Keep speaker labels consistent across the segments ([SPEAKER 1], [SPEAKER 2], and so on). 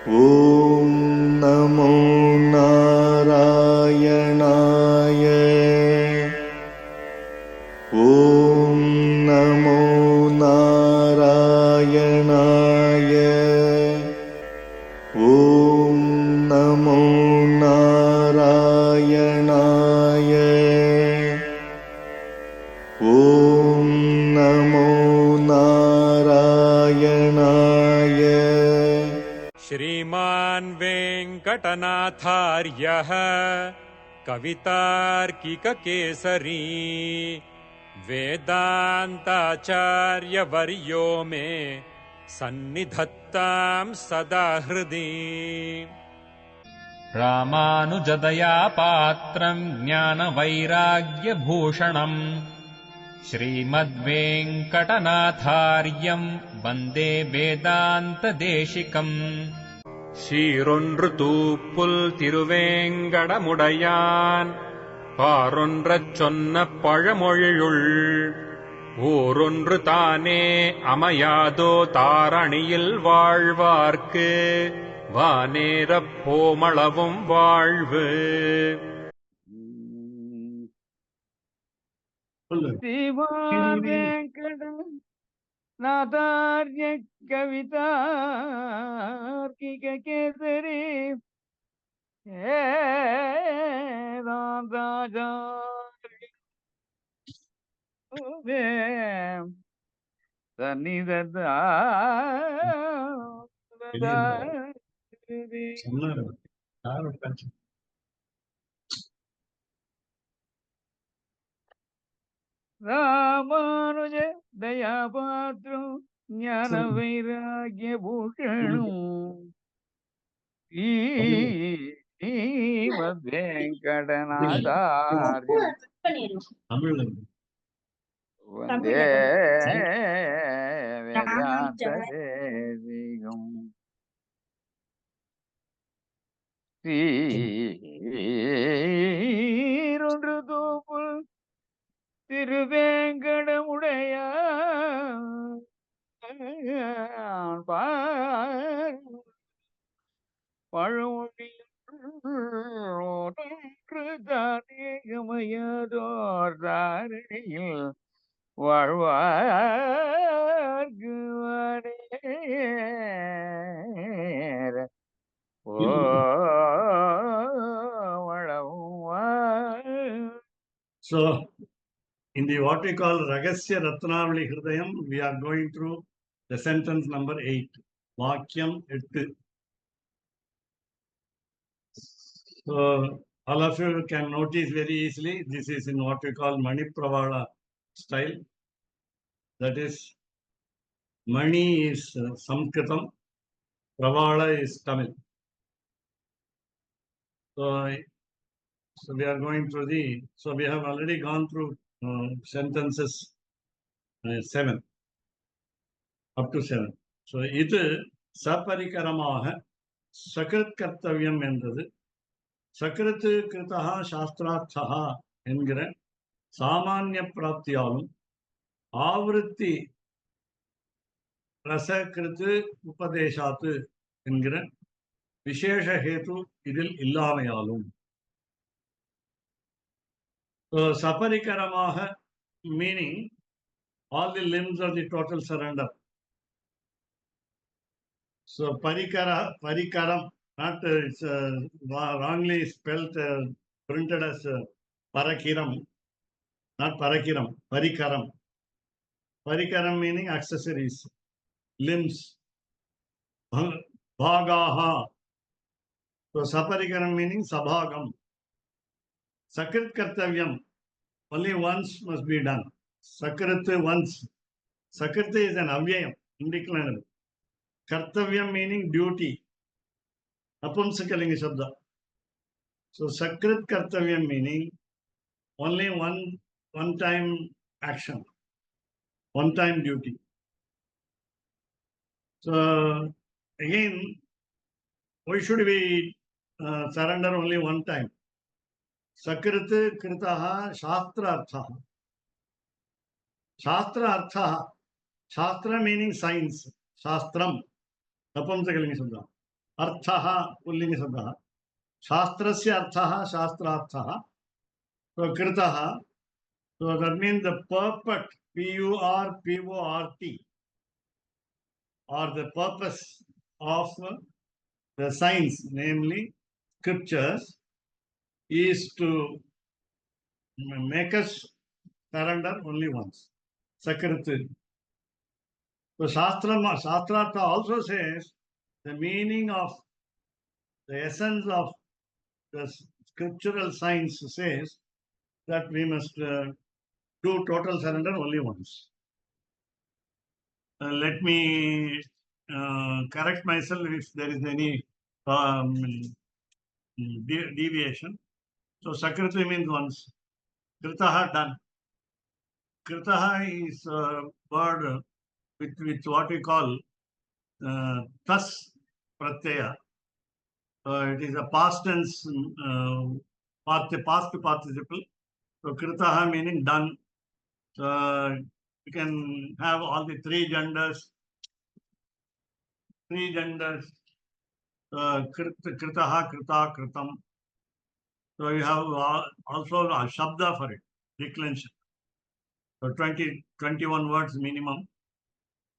[SPEAKER 1] ॐ नमो नारायणाय। ॐ नमो नारायणाय। ॐ नमो नारायणाय। ॐ नमो नारायणाय।
[SPEAKER 2] श्रीमान् वेङ्कटनाथार्यः कवितार्किककेसरी वेदान्ताचार्यवर्यो मे सन्निधत्तां सदा हृदि।
[SPEAKER 3] रामानुजदया पात्रम् ज्ञानवैराग्यभूषणम् श्रीमद्वेङ्कटनाथार्यम् वन्दे वेदान्तदेशिकम्।
[SPEAKER 2] சீரொன்று தூப்புல் திருவேங்கடமுடையான் பாரொன்றச் சொன்ன பழமொழியுள் ஊரொன்று தானே அமையாதோ தாரணியில் வாழ்வார்க்கு வானேரப் போமளவும் வாழ்வு.
[SPEAKER 4] नादार्य कवितार्किक केसरी सन्निधत्तां रामानुज दयापात्रं ज्ञानवैराग्यभूषणं श्रीमद्वेङ्कटनाथार्यं वन्दे वेदान्तदेशिकम्। சீரொன்று தூப்புல் திருவேங்கடமுடையான் பழமொழியொன்று தானே அமையாதோர் தாரணியில் வாழ்வார்க்கு வானேர
[SPEAKER 5] So, in the what we call Ragasya Ratnavali Hridayam, we are going through the sentence number 8. Vakyam 8. So, all of you can notice very easily, this is in what we call Mani Pravala style. That is, Mani is Sanskritam, Pravala is Tamil. So we are going through so we have already gone through sentences 7, up to 7. So, இது சபரிகரமாக சகிருத் கர்த்தவியம் என்றது சகிருத்து கிருதா சாஸ்திரார்த்தா என்கிற சாமானிய பிராப்தியாலும் ஆவருத்தி ரசகிருத்து உபதேசாத்து என்கிற விசேஷ ஹேது இதில் இல்லாமையாலும். So, saparikaramah meaning all the limbs of the total surrender. So, parikaram, not it's wrongly spelled, printed as parakiram, not parakiram, parikaram. Parikaram meaning accessories, limbs, bhagaha. So, saparikaram meaning sabhagam. Sakrit kartavyam, only once must be done. Sakrit once. Sakrit is an avyayam, indeclinable. Kartavyam meaning duty. Apumsakalinga shabda. So Sakrit kartavyam meaning only one time action, one time duty. So again, why should we surrender only one time? Sakrit kritaha shastra arthaha. Shastra arthaha. Shastra meaning science. Shastram. Napumsakalinga shabda. Arthaha Pullingasabda. Shastrasya Arthaha Shastrarthaha. So Kritaha. So that means the purport, P-U-R-P-O-R-T, or the purpose of the science, namely scriptures, is to make us surrender only once. Sakriti. So Shastrartha also says the meaning of the essence of the scriptural science says that we must do total surrender only once. Let me correct myself if there is any deviation. So Sakriti means once. Kritaha done. Kritaha is a word with what we call tas pratyaya. It is a past tense, past participle. So Kritaha meaning done. So you can have all the three genders. Kritaha, krita, kritam. So you have also a shabda for it, declension. So 21 words minimum.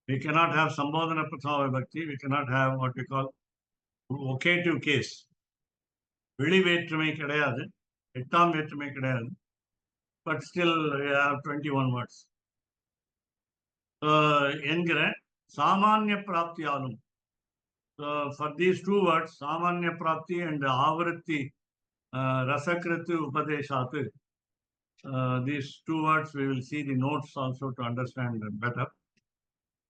[SPEAKER 5] We cannot have Sambodhana Prathama Bhakti. We cannot have what we call vocative case. Veli Vetrame Kadayadu, Ettam Vetrame Kadayadu. But still we have 21 words. Engire, Samanya Prapti Alum. So for these two words, Samanya Prapti and Avritti Rasakriti Upadeshatu, these two words we will see the notes also to understand better.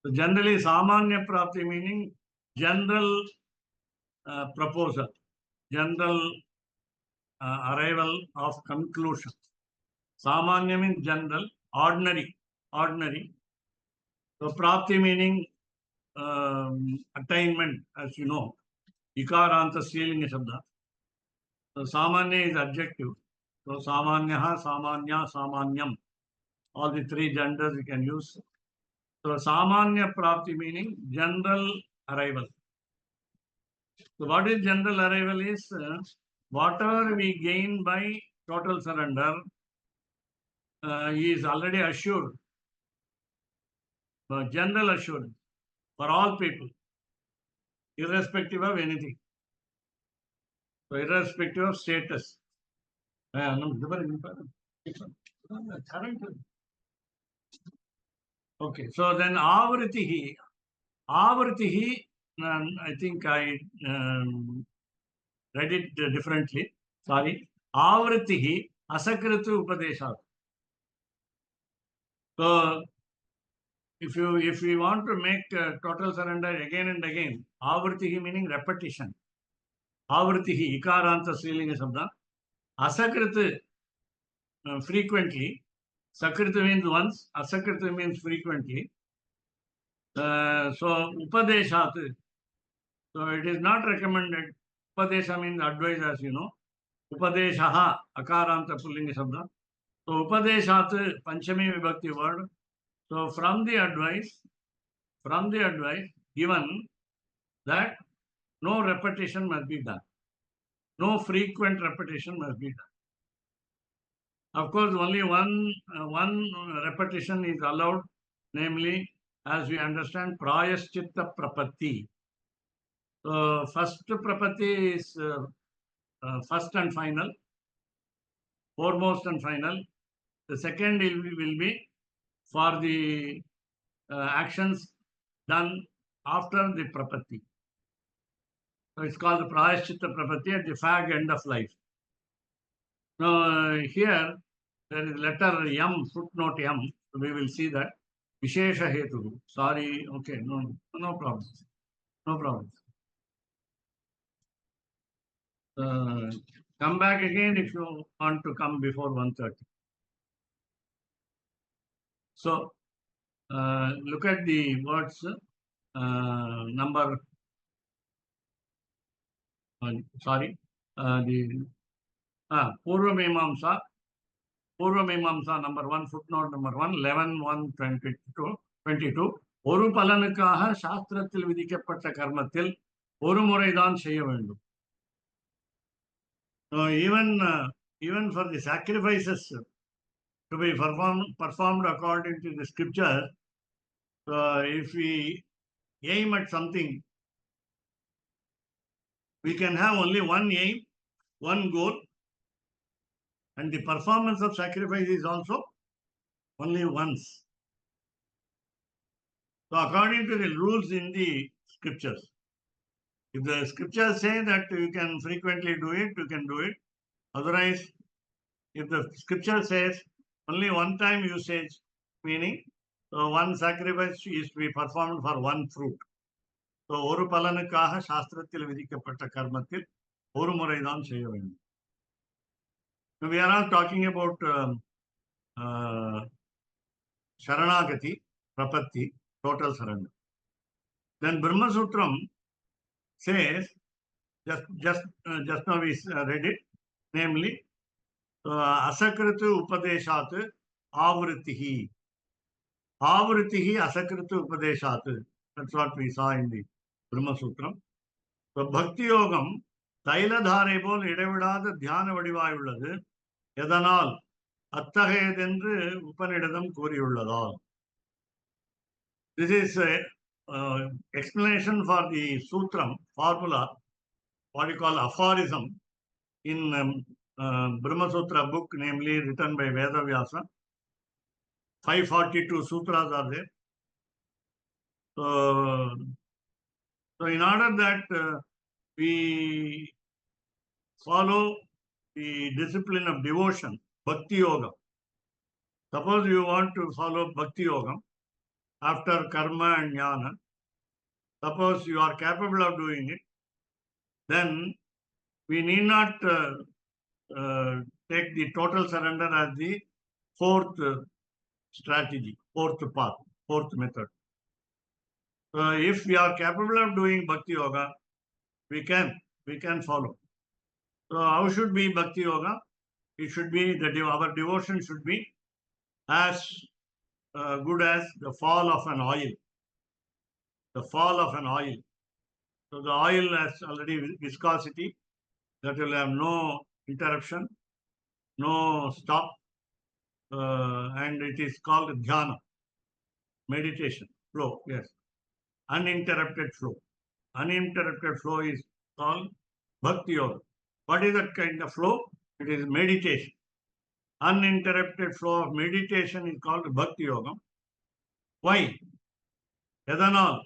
[SPEAKER 5] So generally, Samanya Prapti meaning general proposal, general arrival of conclusion. Samanya means general, ordinary. So Prapti meaning attainment, as you know. Ikaranta Srilinga Shabda. So Samanya is adjective. So Samanyaha, Samanya, Samanyam. All the three genders you can use. So Samanya Prapti meaning general arrival. So what is general arrival is whatever we gain by total surrender is already assured. General assurance for all people, irrespective of anything. So irrespective of status. Okay, so then Avritihi, I think I read it differently. Sorry. Avritihi Asakritu Upadesha. So if we want to make total surrender again and again, Avritihi meaning repetition. Avritihi, Ikaranta Srilinga Sabda. Asakriti frequently. Sakriti means once, Asakriti means frequently. So Upadeshat. So it is not recommended. Upadesha means advice, as you know. Upadeshaha, Akaranta Pullinga Sabda. So Upadeshat, Panchami Vibhakti word. So from the advice given that no repetition must be done. No frequent repetition must be done. Of course, only one repetition is allowed, namely, as we understand, Prayaschitta Prapatti. So first Prapatti is first and final, foremost and final. The second will be for the actions done after the Prapatti. So it's called the Prayaschitta Prapatti at the fag end of life. Now here there is letter M, footnote M. So we will see that. Vishesha Hetu. Sorry, okay, no problem. No problem. Come back again if you want to come before 1:30. So look at the words number. Sorry, the Purva Mimamsa number 1, footnote number 1, 11:1:22. ஒரு பலனுக்காக சாஸ்திரத்தில் விதிக்கப்பட்ட கர்மத்தில் ஒரு முறைதான் செய்ய வேண்டும். Even for the sacrifices to be performed according to the scripture, if we aim at something, we can have only one aim, one goal, and the performance of sacrifice is also only once. So according to the rules in the scriptures, if the scriptures say that you can frequently do it, you can do it. Otherwise, if the scripture says only one time usage, meaning one sacrifice is to be performed for one fruit. So ஒரு பலனுக்காக சாஸ்திரத்தில் விதிக்கப்பட்ட கர்மத்தில் ஒரு முறைதான் செய்ய வேண்டும். We are not talking about Sharanagati, Prapatti, total surrender. Then Brahma Sutram says, just now we read it, namely, Asakrita Upadeshat Avritihi. Avritihi Asakrita Upadeshat. That's what we saw in the Brahma Sutram. So Bhakti Yogam, தைலதாரை போல் இடைவிடாத தியான வடிவாய் உள்ளது. எதனால் அத்தகையதென்று உபநிடதம் கூறியுள்ளதால். This is explanation for the sutram formula, what you call aphorism in Brahma Sutra book, namely written by Vedavyasa. 542 sutras are there. So in order that we follow the discipline of devotion, Bhakti Yoga. Suppose you want to follow Bhakti Yoga after karma and jnana, suppose you are capable of doing it, then we need not take the total surrender as the fourth strategy, fourth path, fourth method. If we are capable of doing Bhakti Yoga, we can follow. So how should be Bhakti Yoga? It should be our devotion should be as good as the fall of an oil. The fall of an oil. So the oil has already viscosity, that will have no interruption, no stop, and it is called dhyana, meditation, flow, yes. Uninterrupted flow. Uninterrupted flow is called Bhakti Yoga. What is that kind of flow? It is meditation. Uninterrupted flow of meditation is called Bhakti Yoga. Why? Ethanol.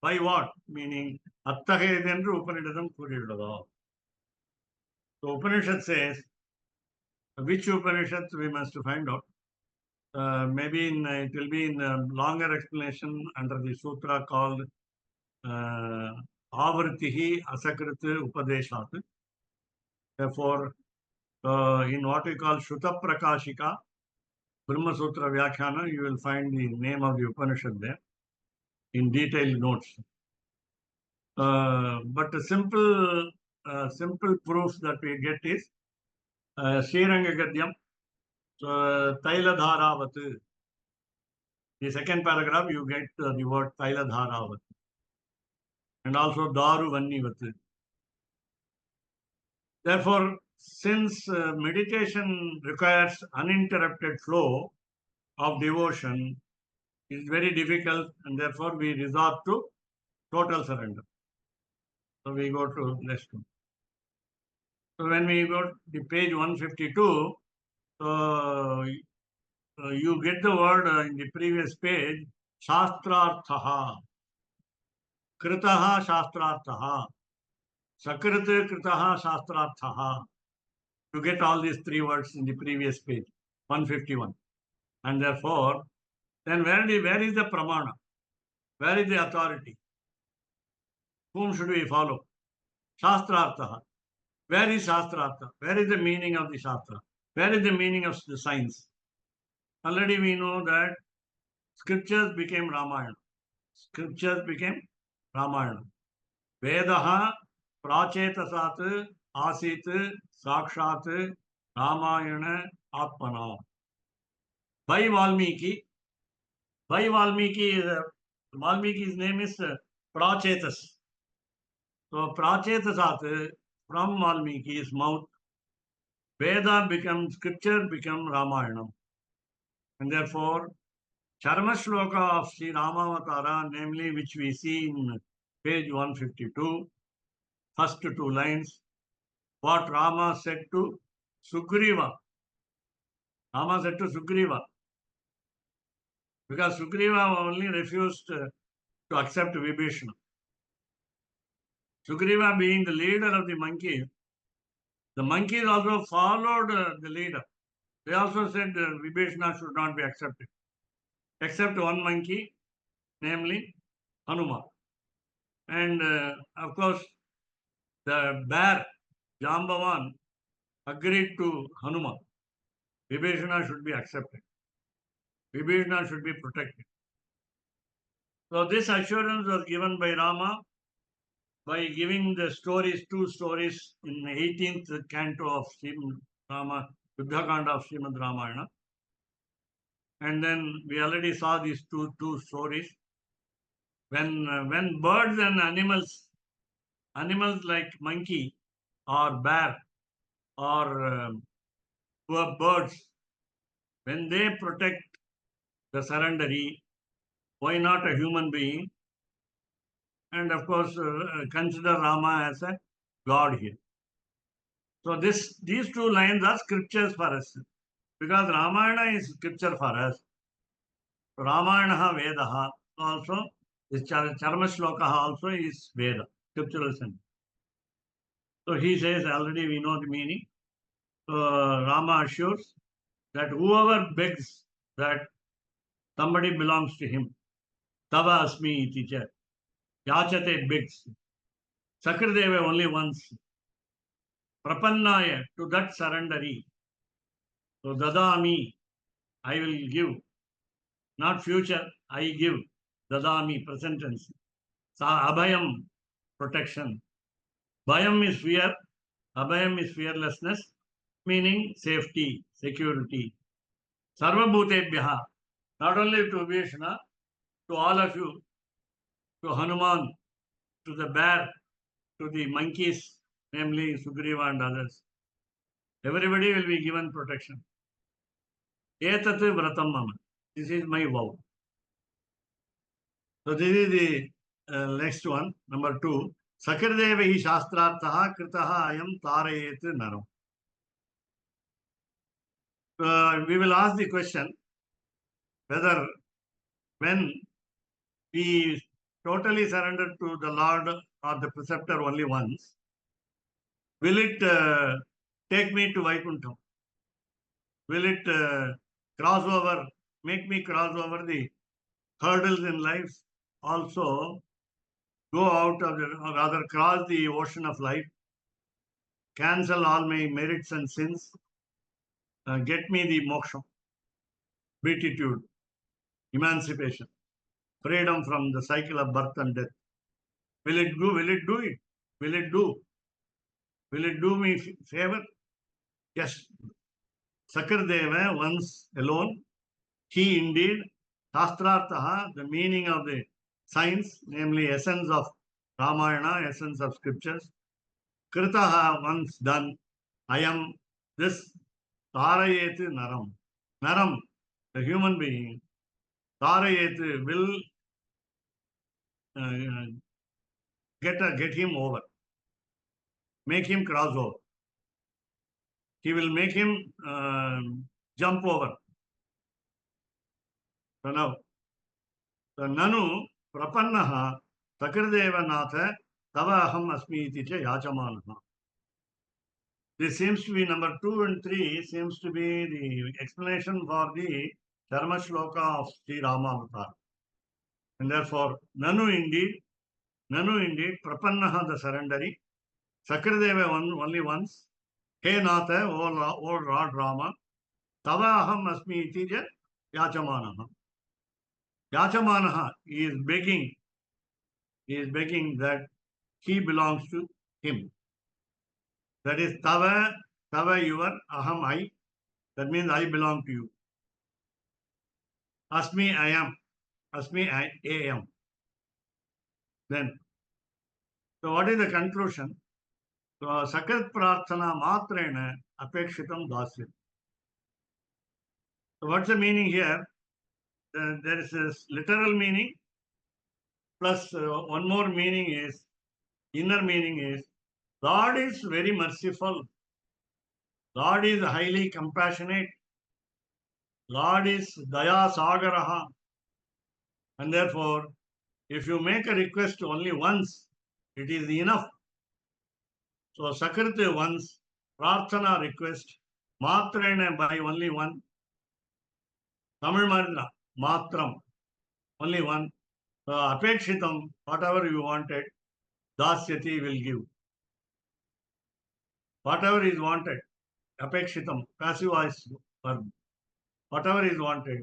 [SPEAKER 5] By what? Meaning, attahedendru Upanishadam kuriyullada. So Upanishad says, which Upanishad we must find out. Maybe it will be in a longer explanation under the sutra called Avritihi Asakrita Upadeshat. Therefore, in what we call Shruta Prakashika, Brahma Sutra Vyakhyana, you will find the name of the Upanishad there in detailed notes. But a simple proof that we get is Sriranga Gadyam, Tailadharavat. The second paragraph, you get the word Tailadharavat. And also Daru Vannivat. Therefore, since meditation requires uninterrupted flow of devotion, it is very difficult, and therefore we resort to total surrender. So we go to next one. So when we go to page 152, you get the word in the previous page, Shastrarthaha, Kritaha Shastrarthaha, Sakrita Kritaha Shastrarthaha. You get all these three words in the previous page, 151. And therefore, then where is the pramana? Where is the authority? Whom should we follow? Shastrarthaha. Where is Shastrartha? Where is the meaning of the Shastra? Where is the meaning of the science? Already we know that scriptures became Ramayana. Scriptures became Ramayana. Vedaha prachetasat asit sakshat Ramayana atmana. By Valmiki's name is Prachetas. So Prachetasat, from Valmiki's mouth, Veda becomes scripture, become Ramayana. And therefore, Charma Shloka of Sri Ramavatara, namely which we see in page 152, first two lines, what Rama said to Sugriva. Rama said to Sugriva, because Sugriva only refused to accept Vibhishana. Sugriva being the leader of the monkeys also followed the leader. They also said Vibhishana should not be accepted, except one monkey, namely Hanuman. And of course, the bear, Jambavan, agreed to Hanuman. Vibhishana should be accepted. Vibhishana should be protected. So this assurance was given by Rama by giving the stories, two stories in the 18th canto of Srimad Rama, Yuddhakanda of Srimad Ramayana. And then we already saw these two stories. When birds and animals like monkey or bear or birds, when they protect the surrendery, why not a human being? And of course, consider Rama as a god here. So these two lines are scriptures for us, because Ramayana is scripture for us. Ramayana Vedaha also, this Charma Shloka also is Veda, scriptural sense. So he says, already we know the meaning. Rama assures that whoever begs that somebody belongs to him, Tava Asmi iti cha, Yachate begs. Sakrideva only once. Prapannaya, to that surrendery. So Dadami, I will give. Not future, I give. Dadami, present tense. Sa Abhayam, protection. Bhayam is fear. Abhayam is fearlessness, meaning safety, security. Sarvabhutebhyaha, not only to Vishnu, to all of you, to Hanuman, to the bear, to the monkeys, namely Sugriva and others. Everybody will be given protection. Etat vratam mama. This is my vow. So this is the next one, number 2. Sakirdevahi shastrartaha kritaha ayam tarayet naram. We will ask the question whether when we totally surrender to the Lord or the preceptor only once, will it take me to Vaikuntham? Will it make me cross over the hurdles in life? Also go out of or rather cross the ocean of life, cancel all my merits and sins, get me the moksha, beatitude, emancipation, freedom from the cycle of birth and death. Will it do? Will it do it? Will it do? Will it do me favor? Yes. Sakardeva once alone, he indeed, Shastrartaha, the meaning of the science, namely essence of Ramayana, essence of scriptures. Kritaha, once done, I am this Tarayet Naram. Naram, the human being, Tarayet will get him over, make him cross over. He will make him jump over. So now, Nanu Prapannaha Sakrideva Natha Tava Aham Asmi iti cha Yachamanaha. This seems to be number 2 and 3 seems to be the explanation for the Dharma Shloka of Sri Ramavatara. And therefore, Nanu indeed, Prapannaha the surrendery, Sakrideva only once, He Natha, O Lord Rama, Tava Aham Asmi iti cha Yachamanaha. Yachamanaha is begging that he belongs to him. That is Tava your, Aham I. That means I belong to you. Asmi I am. Asmi I am. Then So what is the conclusion? So Sakrit Prarthana Matrena Apekshitam Dasyam. So what's the meaning here? There is a literal meaning plus one more meaning is, inner meaning is, Lord is very merciful. Lord is highly compassionate. Lord is Daya Sagaraha. And therefore, if you make a request only once, it is enough. So Sakriti once, Prarthana request, Matrena by only one. Tamil Marina, Matram, only one. Apekshitam, whatever you wanted, Dasyati will give. Whatever is wanted, Apekshitam, passive voice verb. Whatever is wanted,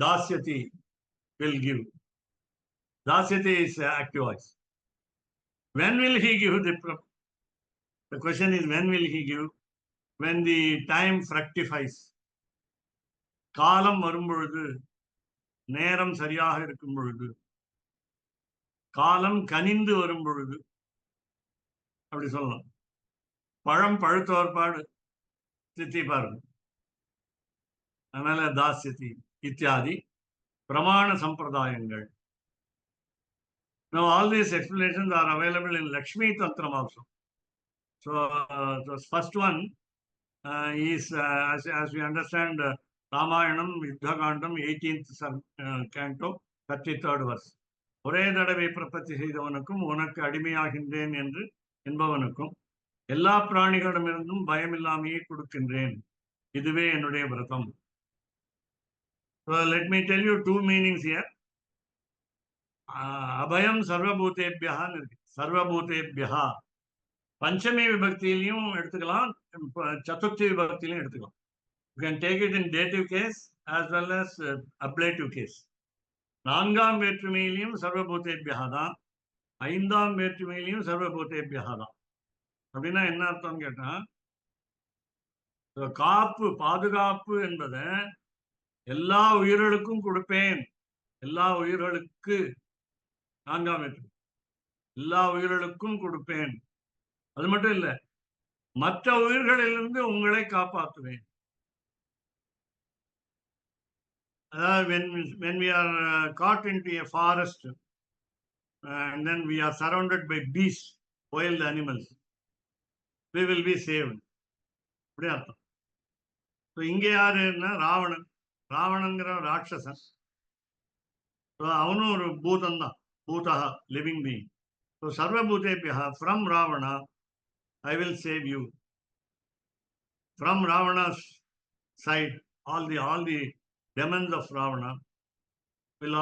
[SPEAKER 5] Dasyati will give. Dasyati is active voice. When will he give the question is, when will he give? When the time fructifies. காலம் வரும்பொழுது, நேரம் சரியாக இருக்கும் பொழுது, காலம் கனிந்து வரும் பொழுது, அப்படி சொல்லலாம். பழம் பழுத்தோர்பாடு தித்திப்பாரு. அதனால தாஸ்யதி இத்தியாதி பிரமாண சம்பிரதாயங்கள். Now all these explanations are available in Lakshmi Tantram also. So the first one is, as we understand, Ramayanam, Yuddhakandam, 18th canto, 33rd verse. ஒரே தடவை பிரபத்தி செய்தவனுக்கும் உனக்கு அடிமையாகின்றேன் என்று என்பவனுக்கும் எல்லா பிராணிகளிடமிருந்தும் பயமில்லாமையே கொடுக்கின்றேன். இதுவே என்னுடைய விரதம். So let me tell you two meanings here. அபயம் சர்வபூதேபியா இருக்கு. சர்வபூதேபியா பஞ்சமி விபக்தியிலையும் எடுத்துக்கலாம், சதுர்த்தி விபக்தியிலையும் எடுத்துக்கலாம். You can take it in dative case as well as ablative case. நான்காம் வேற்றுமையிலையும் சர்வபூதேபியா தான், ஐந்தாம் வேற்றுமையிலையும் சர்வபூதேபியா தான். அப்படின்னா என்ன அர்த்தம் கேட்டா, காப்பு பாதுகாப்பு என்பதை எல்லா உயிர்களுக்கும் கொடுப்பேன். எல்லா உயிர்களுக்கு, நான்காம் வேற்றுமை, எல்லா உயிர்களுக்கும் கொடுப்பேன். அது மட்டும் இல்ல, மற்ற உயிர்களிலிருந்து உங்களை காப்பாற்றுவேன். அதாவது when we are caught into a forest and then we are surrounded by beasts, wild animals, we will be saved. அப்படி அர்த்தம். இங்க யாருன்னா ராவணன். ராவணங்கிற ராட்சசன். அவனும் ஒரு பூதம் தான். பூதா, லிவிங் பீயிங். சர்வபூதேபியா, from Ravana I will save you. From Ravana's side, all the demons of Ravana will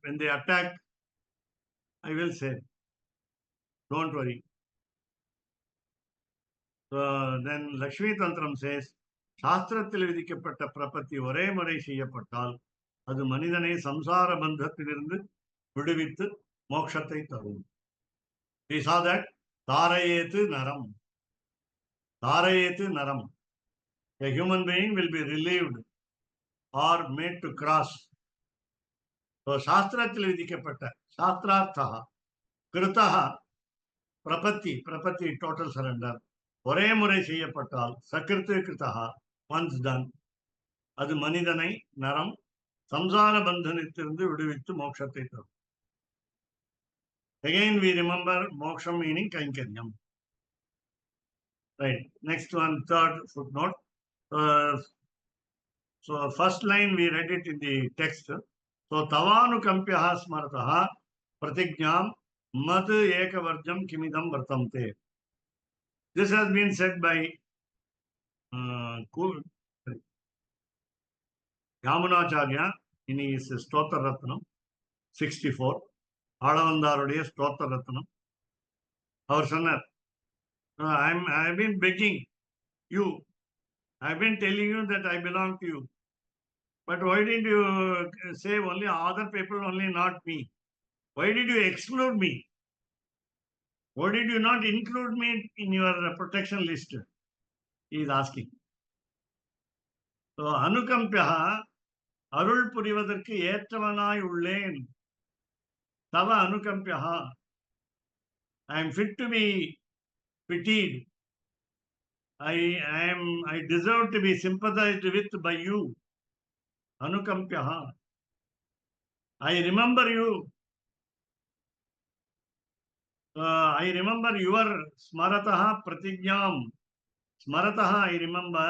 [SPEAKER 5] when they attack, I will save. Don't worry. So then Lakshmi Tantram says, சாஸ்திரத்தில் விதிக்கப்பட்ட பிரபத்தி ஒரே முறை செய்யப்பட்டால் அது மனிதனை சம்சார பந்தத்திலிருந்து விடுவித்து மோட்சத்தை தரும். We saw that தாரயேத்து நரம். தாரயேத்து நரம். A human being will be relieved or made to cross. So சாஸ்திரத்தில் விதிக்கப்பட்ட, சாஸ்திரார்த்தா கிருத்தா பிரபத்தி, பிரபத்தி டோட்டல் சரண்டர், ஒரே முறை செய்யப்பட்டால் சக்கிருத்து கிருத்தா, once done, அது மனிதனை நரம் சம்சார பந்தனத்திலிருந்து விடுவித்து மோட்சத்தை தரும். Again we remember moksha meaning kainkaryam. Right. Next one, third footnote. So first line we read it in the text. So tavanukampyah smarataha pratignyam mad ekavarjam kimidam vartamte. This has been said by Yamunacharya in his Stotra Ratnam 64. ஆளவந்தாருடைய ஸ்தோத்திர ரத்னம். அவர் சொன்னார், I have been begging you, I have been telling you that I belong to you, but why did you say only other people, only not me? Why did you exclude me? Why did you not include me in your protection list? He is asking. So anukampya, அருள் புரிவதற்கு ஏற்றவனாய் உள்ளேன். தவ அனுகம்பியா, I am fit to be pitied. I deserve to be sympathized with by you. Anukampyaha. I remember you. I remember your smarataha pratignyam. Smarataha, I remember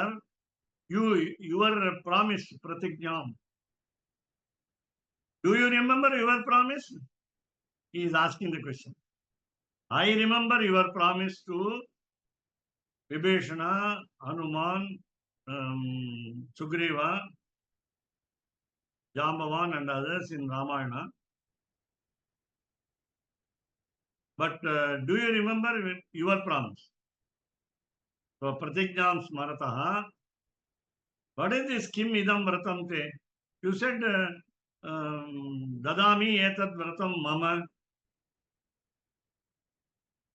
[SPEAKER 5] your promise pratignyam. Do you remember your promise? He is asking the question. I remember your promise to Vibhishana, Hanuman, Sugriva, Jambavan and others in Ramayana. But do you remember your promise? So, Pratignyam Smarataha. What is this Kim Idam Vratam Te? You said, Dadami Etat Vratam Mama.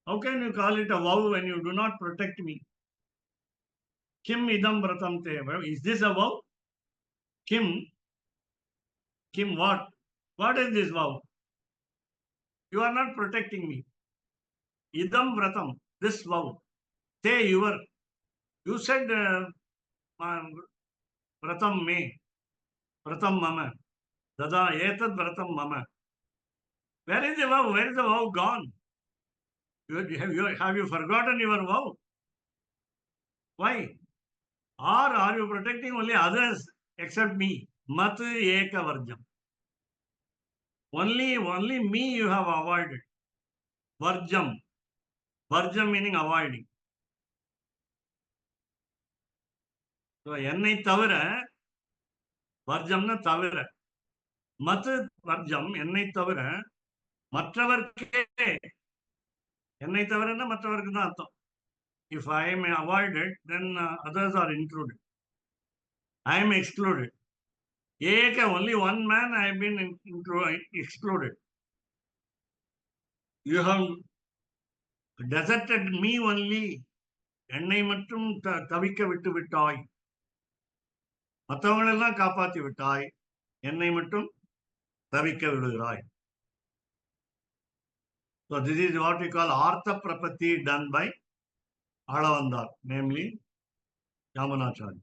[SPEAKER 5] How can you call it a vow when you do not protect me? Kim Idam Vratam Te. Is this a vow? Kim what? What is this vow? You are not protecting me. Idam Vratam, this vow. Te, you said Vratam me, Vratam mama, Dada etad Vratam mama. Where is the vow? Where is the vow gone? Have you forgotten your vow? Why? Or are you protecting only others except me? Mat eka varjam. Only me you have avoided. Varjam. Varjam meaning avoiding. So, என்னை தவிர வர்ஜம்னா தவிர மத்து வர்ஜம் என்னை தவிர மற்றவர்க்கே என்னை தவிரன்னா மற்றவருக்கு தான் அர்த்தம். If I am avoided, then others are included. I am excluded. Eka, only one man I have been excluded. You have deserted me only. என்னை மட்டும் தவிக்க விட்டு விட்டாய். மற்றவங்களெல்லாம் காப்பாற்றி விட்டாய், என்னை மட்டும் தவிக்க விடுகிறாய். So this is what we call Artha Prapatti done by Alavandar, namely Yamunacharya.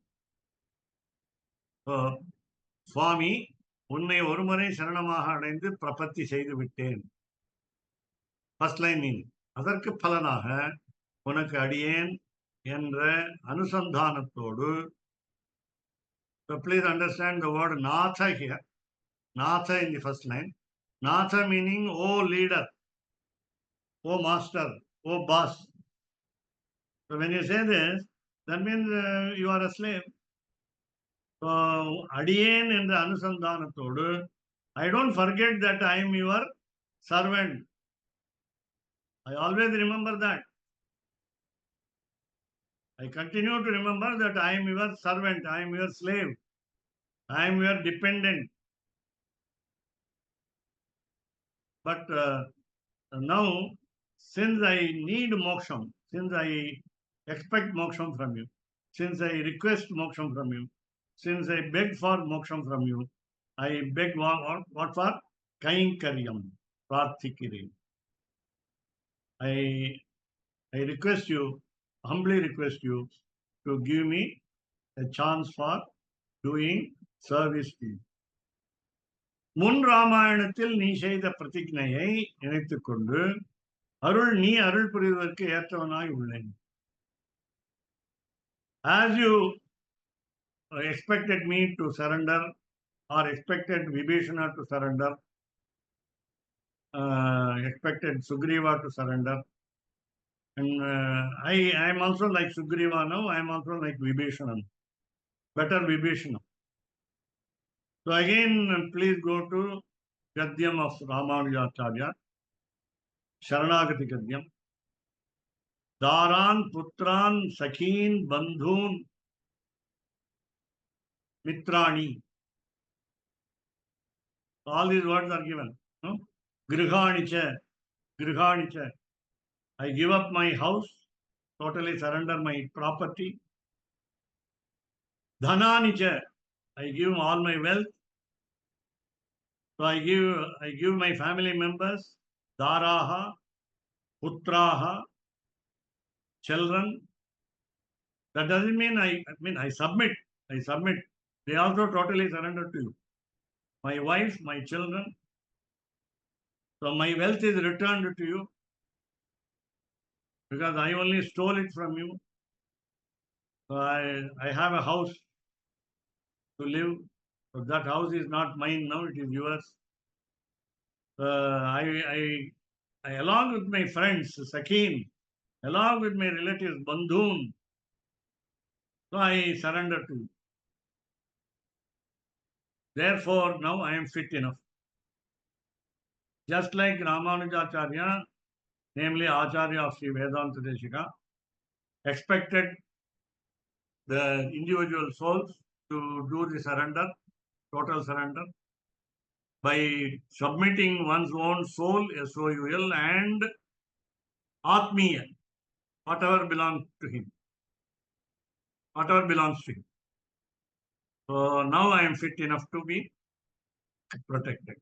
[SPEAKER 5] So, சுவாமி, உன்னை ஒருமுறை சரணமாக அடைந்து பிரபத்தி செய்து விட்டேன். First line meaning. அதற்கு பலனாக உனக்கு அடியேன் என்ற அனுசந்தானத்தோடு. So please understand the word Natha here. Natha in the first line. Natha meaning, oh leader, oh master, oh boss. So when you say this, that means you are a slave. So, Adiyen in the Anusandhanatodu, I don't forget that I am your servant. I always remember that. I continue to remember that I am your servant, I am your slave, I am your dependent. But now, since I need moksham, since I expect moksham from you, since I request moksham from you, since I beg for moksham from you, I beg what for? Kainkaryam, prarthikire. I request you, humbly request you to give me a chance for doing service to you. முன் ராமாயணத்தில் நீ செய்த பிரதிஜையை நினைத்துக் கொண்டு நீ அருள் புரிவதற்கு ஏற்றவனாய் உள்ளேன். As you expected me to surrender or expected Vibhishana to surrender, expected Sugriva to surrender, and I am also like Sugriva now, I am also like Vibhishana, better Vibhishana. So again, please go to Gadyam of Ramanujacharya, Sharanagati Gadyam. Daran, Putran, Sakhin, Bandhun, Mitrani. All these words are given. No? Grihanicha. I give up my house, totally surrender my property. Dhananicha. I give all my wealth. So I give my family members. Daraha. putraha, children. That doesn't mean I submit. I submit. They also totally surrender to you. My wife, my children. So my wealth is returned to you because I only stole it from you. So I have a house to live. So that house is not mine now, it is yours. I along with my friends, Sakin, along with my relatives, Bandhun, so I surrender to you. Therefore, now I am fit enough. Just like Ramanujacharya, namely Acharya of Sri Vedanta Deshika, expected the individual souls to do the surrender, total surrender, by submitting one's own soul, SOUL, and Atmiya, whatever belongs to him. Whatever belongs to him. So now I am fit enough to be protected.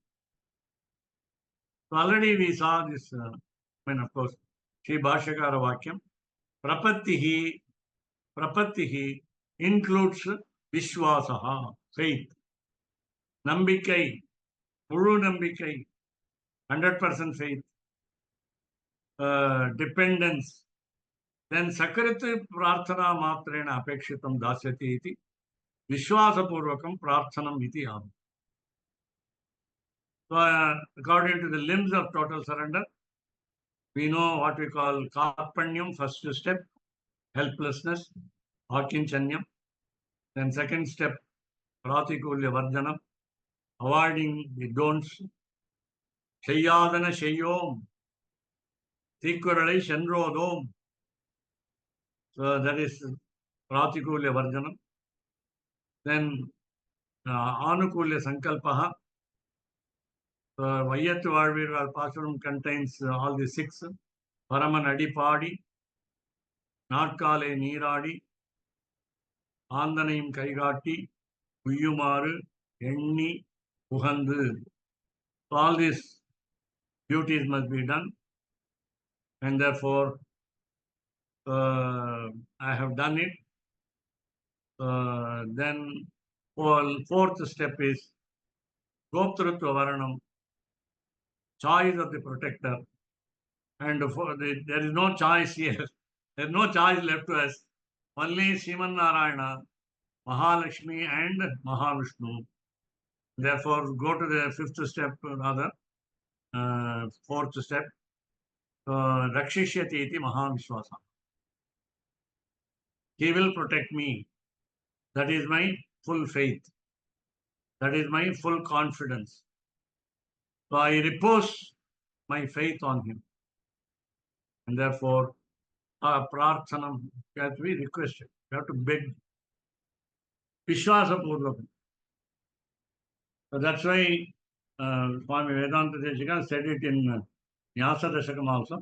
[SPEAKER 5] So already we saw this, of course, Sri Bhashyakara Vakyam. Prapattihi includes Vishwasaha, faith. Nambikai, Mulu Nambikai, 100% faith. Dependence. Then Sakriti Prarthana Matrena Apekshitam Dasyati iti Vishwasapurvakam Prarthanam iti Am. So, according to the limbs of total surrender, we know what we call Karpanyam, first step, helplessness, Akinchanyam. Then second step, Pratikulya Varjanam, avoiding the don'ts. Shayyadana Shayyom, Tikuralai Shandrodom. So that is Pratikulya Varjanam. Then Anukulya Sankalpaha. Vayattu Valvirval Pasuram contains all the 6. Paraman Adipadi, Natkale Niradi, Andanayim Kaigati, Uyumaru, Enni, Uhandu. So all these duties must be done. And therefore, I have done it. Then fourth step is Goptrutva Varanam, choice of the protector. And there is no choice here. There is no choice left to us. Only Sriman Narayana, Mahalakshmi and Mahavishnu. Therefore, go to the fifth step, rather, fourth step. Rakshishyati iti Mahavishwasa. He will protect me. That is my full faith. That is my full confidence. So I repose my faith on him. And therefore, prarthanam has to be requested. You have to beg. Vishwasa Purvakam. So that's why Swami Vedanta Deshika said it in Nyasa Dashakam also.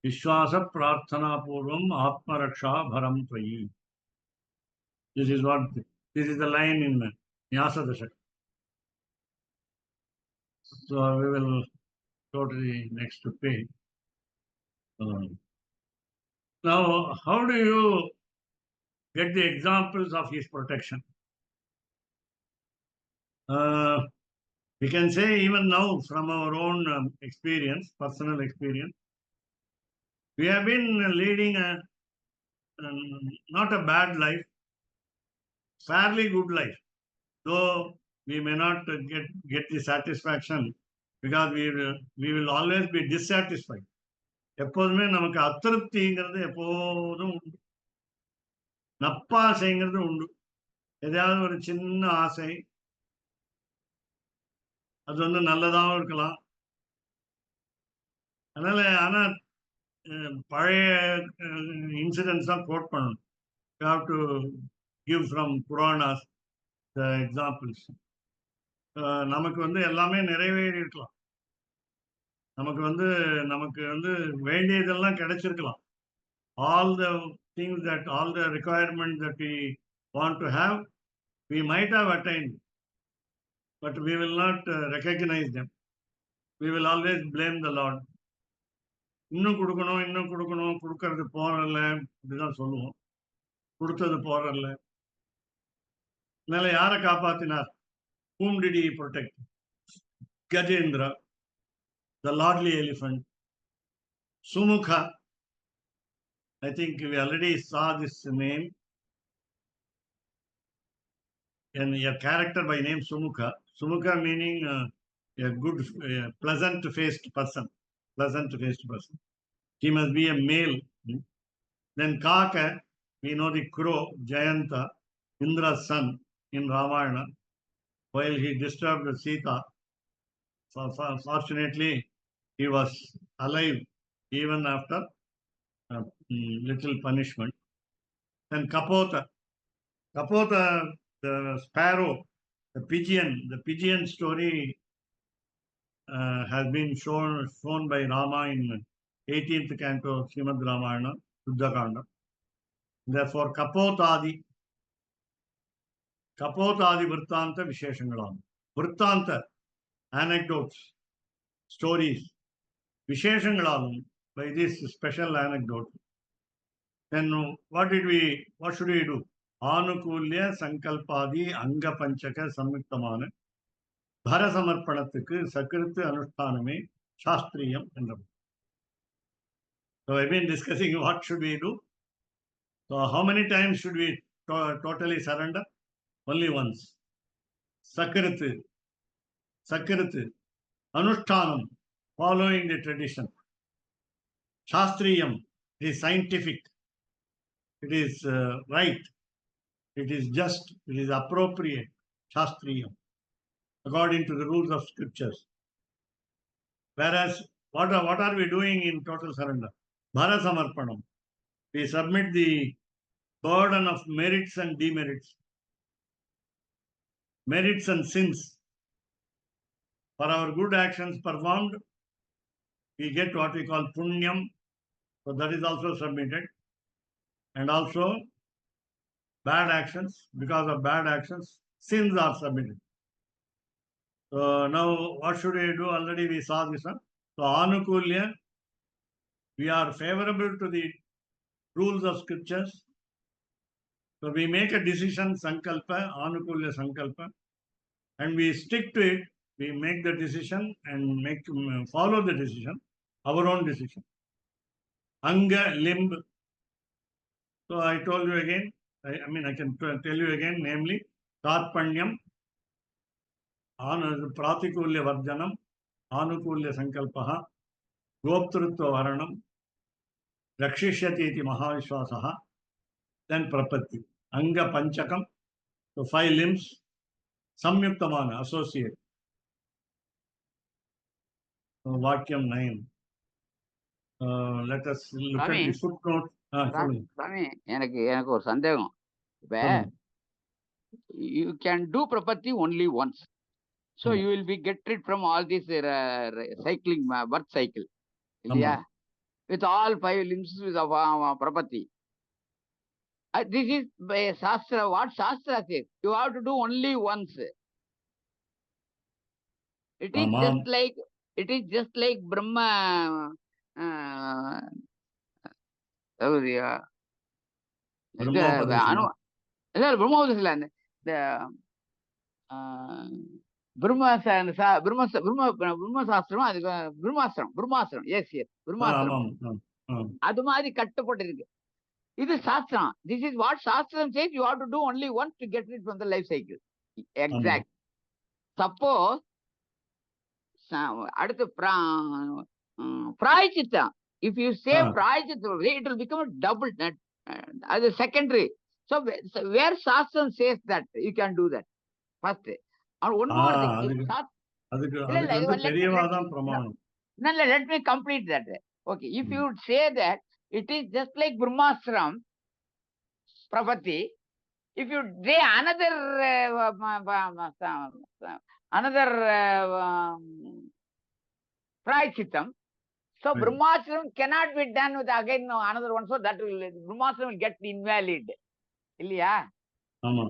[SPEAKER 5] Vishwasa Prarthana Purvam Atma Raksha Bharam Tvayi. This is the line in Nyasa Dashakam. So we will go to the next page. Now, how do you get the examples of his protection? We can say even now from our own experience, personal experience, we have been leading not a bad life, fairly good life. Though we may not get the satisfaction because we will always be dissatisfied. எப்போதுமே நமக்கு அதிருப்திங்கிறது எப்போதும் உண்டு. நப்பாசைங்கிறது உண்டு. ஏதாவது ஒரு சின்ன ஆசை, அது நல்லதாகவும் இருக்கலாம். அதனால ஆனா பழைய இன்சிடென்ட்ஸ் தான் கோட் பண்ணணும். You have to give from Puranas the examples. நமக்கு எல்லாமே நிறைவேறி இருக்கலாம். நமக்கு வேண்டியதெல்லாம் கிடைச்சிருக்கலாம். All the things all the requirements that we want to have, we might have attained, but we will not recognize them. We will always blame the Lord. இன்னும் கொடுக்கணும், இன்னும் கொடுக்கணும், கொடுக்கறது போறல இப்படிதான் சொல்லுவோம். கொடுத்தது போறல. அதனால யாரை காப்பாத்தினார்? Whom did he protect? Gajendra, the lordly elephant. Sumukha, I think we already saw this name. And a character by name Sumukha. Sumukha meaning a good, pleasant-faced person. Pleasant-faced person. He must be a male. Then Kaka, we know the crow, Jayanta, Indra's son in Ramayana, while he disturbed Sita. Fortunately, he was alive even after little punishment. Then Kapota. Kapota, the sparrow, the pigeon story has been shown by Rama in 18th canto of Srimad Ramayana, Yuddhakanda. Therefore, Kapotadi Vrittanta Visheshangalam. Vrittanta, anecdotes, stories, Visheshangalam, by this special anecdote. Then what should we do? Anukulya Sankalpadi Anga Panchaka Samyuktamana Bharasamarpanathukku Sakrithu Anushthaname Shastriyam endram. So I've been discussing what should we do. So how many times should we totally surrender? Only once. Sakrithu, Anushtanam, following the tradition. Shastriyam, it is scientific. It is right. It is just. It is appropriate. Shastriyam, according to the rules of scriptures. Whereas, what are we doing in total surrender? Bharasamarpanam. We submit the burden of merits and demerits, merits and sins. For our good actions performed, we get what we call punyam. So that is also submitted. And also, bad actions, because of bad actions, sins are submitted. So now, what should we do? Already we saw this one. So Anukulya, we are favorable to the rules of scriptures. So we make a decision, Sankalpa, Anukulya Sankalpa, and we stick to it. We make the decision and follow the decision, our own decision. Anga, limb. So I told you again, I can tell you again, namely, Tarpanyam, Pratikulya Varjanam, Anukulya Sankalpaha, Goptrutva Varanam, Rakshishyati iti Mahavishwasaha, then Prapatti. Anga Panchakam, so 5 limbs, Samyuktamana, associate. Vakyam 9. Let us look at the footnote.
[SPEAKER 4] சாமி எனக்கு ஒரு சந்தேகம். இப்ப you can do prapatti only once, so you will be get rid from all this cycling, birth cycle, இல்லையா? With all 5 limbs with prapatti. This is by Shastra. What Shastra says, you have to do only once. It is just like Brahma. பிரம்மோபதேசம் இந்த பிரம்மசாஸ்திரம், அதுக்கு பிரம்மாஸ்திரம். S பிரம்மாஸ்திரம் அது மாதிரி கட்டப்பட்டிருக்கு. இது சாஸ்திரம். This is what சாஸ்திரம் says. You have to do only once to get rid from the life cycle. Exact. Suppose அடுத்து பிராயச்சித்தம். If you say பிராயச்சித்தம், it will become a double as a secondary. So where Shastram says that you can do that first. And one more thing. Let me complete that. Okay, if you say that it is just like Brahmastram, Prapatti, if you say another Prayachittam, so Brahmastram cannot be done with again another one, so that will Brahmastram will get invalid. இல்லையா?
[SPEAKER 5] ஆமா.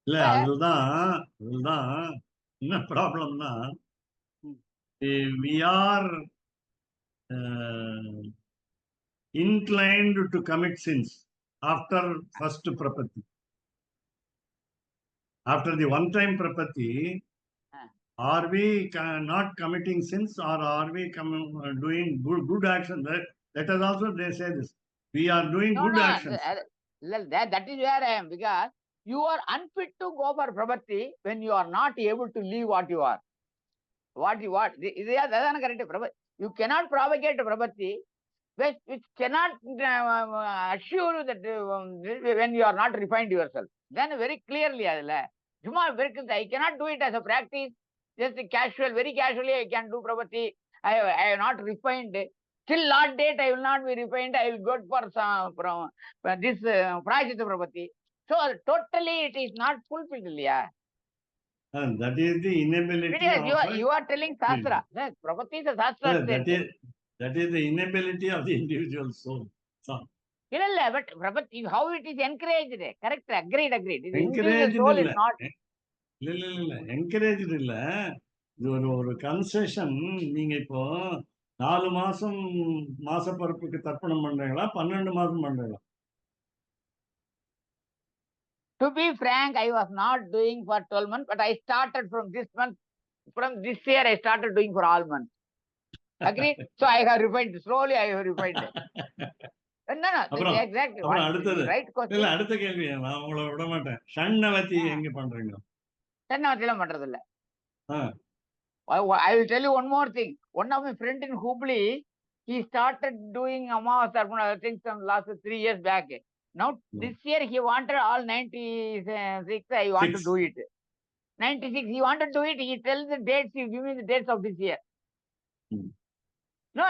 [SPEAKER 5] இல்ல அதுதான் என்ன ப்ராப்ளம்னா, we are inclined to commit sins after first prapatti. After the one-time prapatti,
[SPEAKER 4] Ah.
[SPEAKER 5] are we not committing sins, or are we doing good action? Let us also they say this. We are doing
[SPEAKER 4] No,
[SPEAKER 5] good
[SPEAKER 4] no,
[SPEAKER 5] actions.
[SPEAKER 4] that is where I am, because you are unfit to go for prabhati when you are not able to leave what you are. What. That's correct. You cannot propagate prabhati which cannot assure you that when you are not refined yourself. Then very clearly, I cannot do it as a practice. Just very casually, I can do prabhati. I have not refined. Till Lord date, I will not be refined. I will go for this prajita prabhati. So totally, it is not fulfilled. Yeah.
[SPEAKER 5] And that is the inability
[SPEAKER 4] Because you are telling Shastra. Yes, prabhati is a Shastra statement.
[SPEAKER 5] That is the inability of the individual soul. So,
[SPEAKER 4] but prabhati, how it is encouraged? Correct, agreed. The individual
[SPEAKER 5] encouraged
[SPEAKER 4] soul is
[SPEAKER 5] இல்ல
[SPEAKER 4] not.
[SPEAKER 5] இல்ல encourage இல்ல. இது ஒரு concession. நீங்க இப்போ 4 மாசம் மாசப்பருப்புக்கு தர்ப்பணம் பண்றீங்களா, 12 மாசம் பண்றீங்களா?
[SPEAKER 4] To be frank, I was not doing for 12 months, but I started from this month. From this year, I started doing for all months. Agree? So I have refined. Slowly, I have refined. No,
[SPEAKER 5] அப்புறம்
[SPEAKER 4] exactly.
[SPEAKER 5] அப்புறம் அடுத்தது
[SPEAKER 4] Right question.
[SPEAKER 5] இல்ல அடுத்த கேள்வி நான் உங்களை விட மாட்டேன். ஷண்ணவதி எங்க பண்றீங்க?
[SPEAKER 4] தென்னவத்திலாம் பண்றது இல்ல.
[SPEAKER 5] ஆ.
[SPEAKER 4] I will tell you one more thing. One of my friend in Hubli, he started doing Amavas Tarpana, I think some last 3 years back. Now, this year he wanted all 96, I want to do it. 96, he wanted to do it. He tells the dates, he give me the dates of this year. No,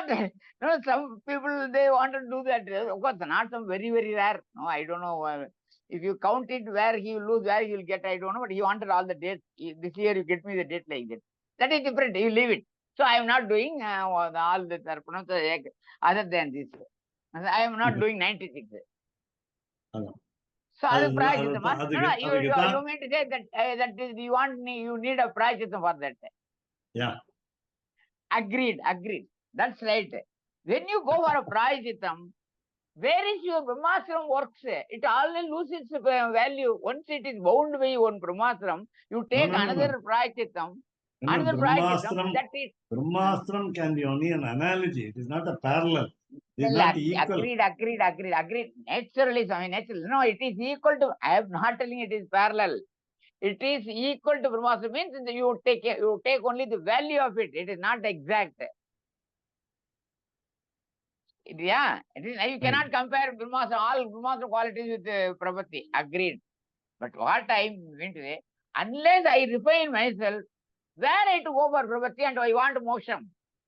[SPEAKER 4] some people, they want to do that. Of course, not some very, very rare. No, I don't know. If you count it where he will lose, where he will get, I don't know. But he wanted all the dates. This year, you get me the date like that. That is different. You leave it. So I am not doing all the Tarpana other than this. I am not doing 96. So other prajitama. No, you mean to say that that is, you need a prajitama for that.
[SPEAKER 5] Yeah.
[SPEAKER 4] Agreed. That's right. When you go for a prayajitam, where is your Brahmasram works? It always loses its value. Once it is bound by one Brahmasram, you take another prayajitam. Another prayajitam, that is.
[SPEAKER 5] Brahmastram can be only an analogy. It is not a parallel. It is not equal.
[SPEAKER 4] Agreed. Naturally, no, it is equal to. I am not telling it is parallel. It is equal to Brahmastra, means you take only the value of it. It is not exact. Yeah, you cannot compare Brahmastra, all Brahmastra qualities with Prabhati. Agreed. But what I mean to say, unless I refine myself, where I to go for Prabhati and I want moksham.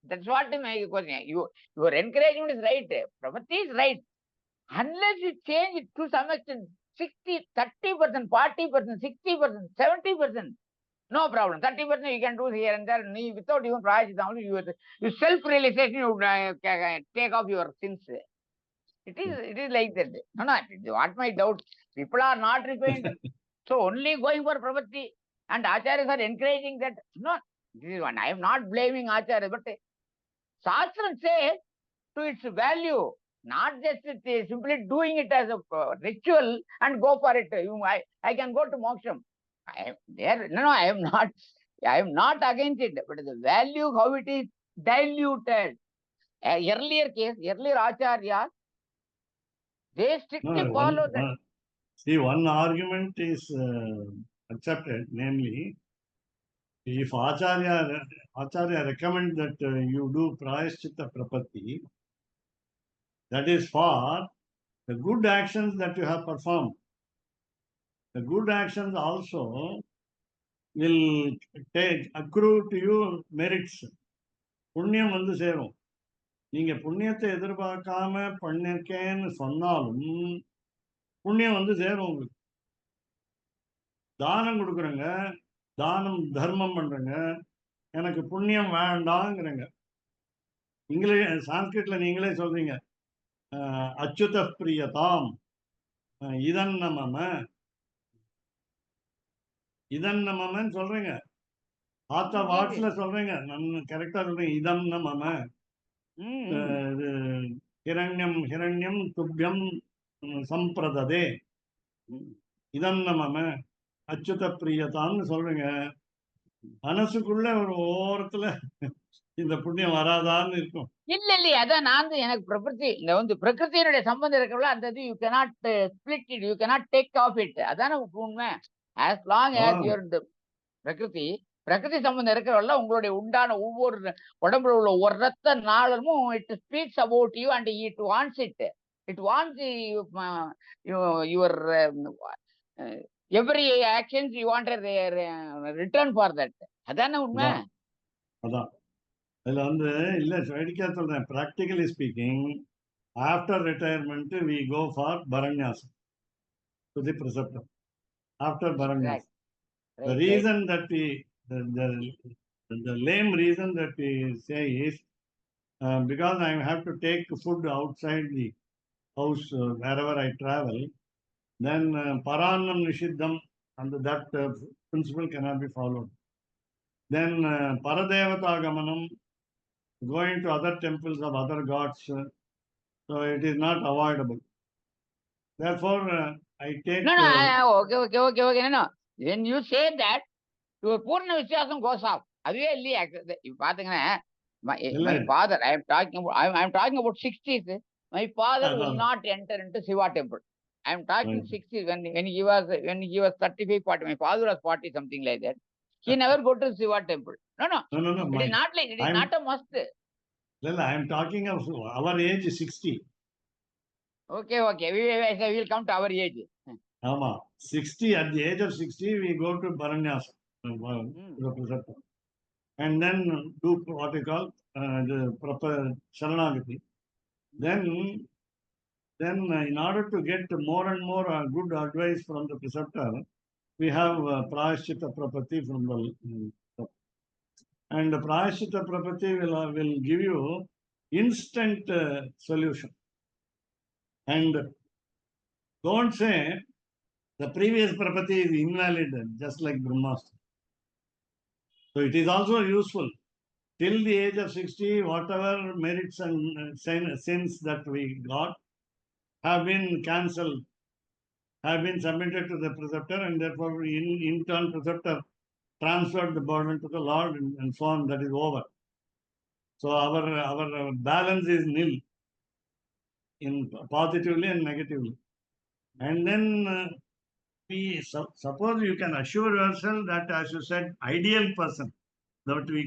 [SPEAKER 4] That's what my question. Your encouragement is right. Prabhati is right. Unless you change it to some extent, 60, 30%, 40%, 60%, 70%, no problem. 30% you can do here and there, without even prajita, you self-realization, you take off your sins. It is like that. No, what my doubt? People are not refined. So only going for Prabhati, and Acharyas are encouraging that. No, this is one. I am not blaming Acharya, but Shastra says to its value, not just simply doing it as a ritual and go for it. I can go to moksham. I am not against it, but the value, how it is diluted. Earlier Acharyas, they strictly follow that.
[SPEAKER 5] See, one argument is accepted, namely, if Acharya recommend that you do Prayaschitta Prapatti, that is for the good actions that you have performed. The good actions also will accrue to you merits. புண்ணியம் வந்து சேரும். நீங்க புண்ணியத்தை எதிர்பார்க்காம பண்ணிருக்கேன்னு சொன்னாலும் புண்ணியம் வந்து சேரும் உங்களுக்கு. தானம் கொடுக்குறேங்க, தானம் தர்மம் பண்றேங்க, எனக்கு புண்ணியம் வேண்டாங்கிறங்க. இங்கிலீஷ் சான்ஸ்கிரிட்ல நீங்களே சொல்றீங்க, அச்சுத பிரியதாம் இதன்னமன்னு சொல்றீங்க. ஆத்தா வாட்ஸ்ல சொல்றீங்க, நான் கரெக்டா சொல்றேன், இதன்னம. இது ஹிரண்யம் ஹிரண்யம் துப்யம் சம்பிரததே இதம் நமம அச்சுத பிரியதான்னு சொல்றீங்க. மனசுக்குள்ள ஒரு ஓரத்துல இந்த புண்ணியம் வராதான்னு இருக்கும்.
[SPEAKER 4] இல்ல இல்லையே, அதான் நான் எனக்கு பிரகிருதி இந்த பிரகிருத்தினுடைய சம்பந்தம் இருக்கல அந்த இது you cannot split it, you cannot take off it. அதான உண்மை. as long as you are in the பிரகிருதி சம்பந்தம் இருக்கிறவள்ள உங்களுடைய உண்டான ஒவ்வொரு உடம்புல உள்ள ஒரு ரத்த நாளமும் it speaks about you and it wants it wants your every actions you want return for that. அதான உண்மை.
[SPEAKER 5] அதான் இதுல இல்ல வேடிக்கையா சொல்றேன். Practically speaking, after retirement we go for பரண்யாசம் டு தி பிரிசெப்டர். ஆஃப்டர் பரண்யாசம் the reason that the lame reason that we say is because I have to take food outside the house wherever I travel, then parannam nishiddham, and that principle cannot be followed. Then paradevata going to other temples of other gods, so it is not avoidable. Therefore I take
[SPEAKER 4] no okay no when you say that your பூர்ண விசுவாசம் goes off. அதுவே இல்லையா பாத்தீங்கன்னா my father I am talking about 60s. My father will not enter into Shiva temple. I am talking 60s when he was 35 40. My father was 40 something like that. He never go to Shiva temple. No. It is not like, it is not a must.
[SPEAKER 5] I am talking of our age 60.
[SPEAKER 4] Okay we will come to our age.
[SPEAKER 5] 60, at the age of 60 we go to Baranyasa, and then do what we call the proper Sharanagati. Then in order to get more and more good advice from the preceptor, we have Prayaschitta Prapatti from the and the Prayaschitta Prapatti will give you instant solution. And don't say the previous Prapatti is invalid, just like Brahmastra. So it is also useful. Till the age of 60, whatever merits and sins that we got have been cancelled, have been submitted to the preceptor, and therefore in turn preceptor transferred the burden to the Lord, and so on. That is over. So our balance is nil, in positively and negatively. And then suppose you can assure yourself that, as you said, ideal person, that we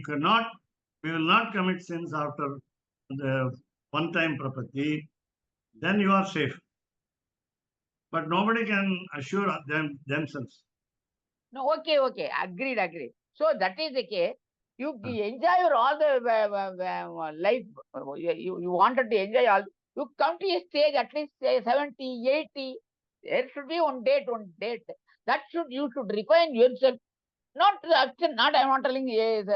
[SPEAKER 5] will not commit sins after the one-time Prapatti, then you are safe. But nobody can assure themselves.
[SPEAKER 4] No, okay, agreed. So that is the case. You enjoy all the life. You wanted to enjoy all. You come to a stage at least 70, 80. There should be one date. That you should refine yourself. Not I'm not telling 10%.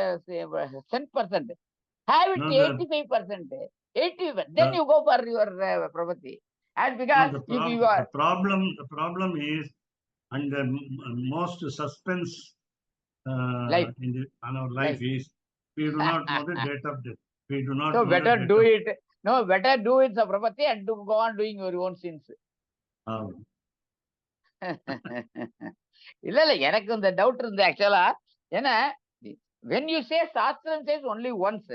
[SPEAKER 4] Have it 85%. 80%. Then you go for your Prapatti. And because
[SPEAKER 5] the problem is, and the most suspense in our life is, we do not know the date of death. We do not.
[SPEAKER 4] So better do it. No, better do it the Prapatti and go on doing your own sins. இல்ல எனக்கு இந்த doubt இருந்து ஆக்சுவலா. ஏன்னா when you say Shastram says only once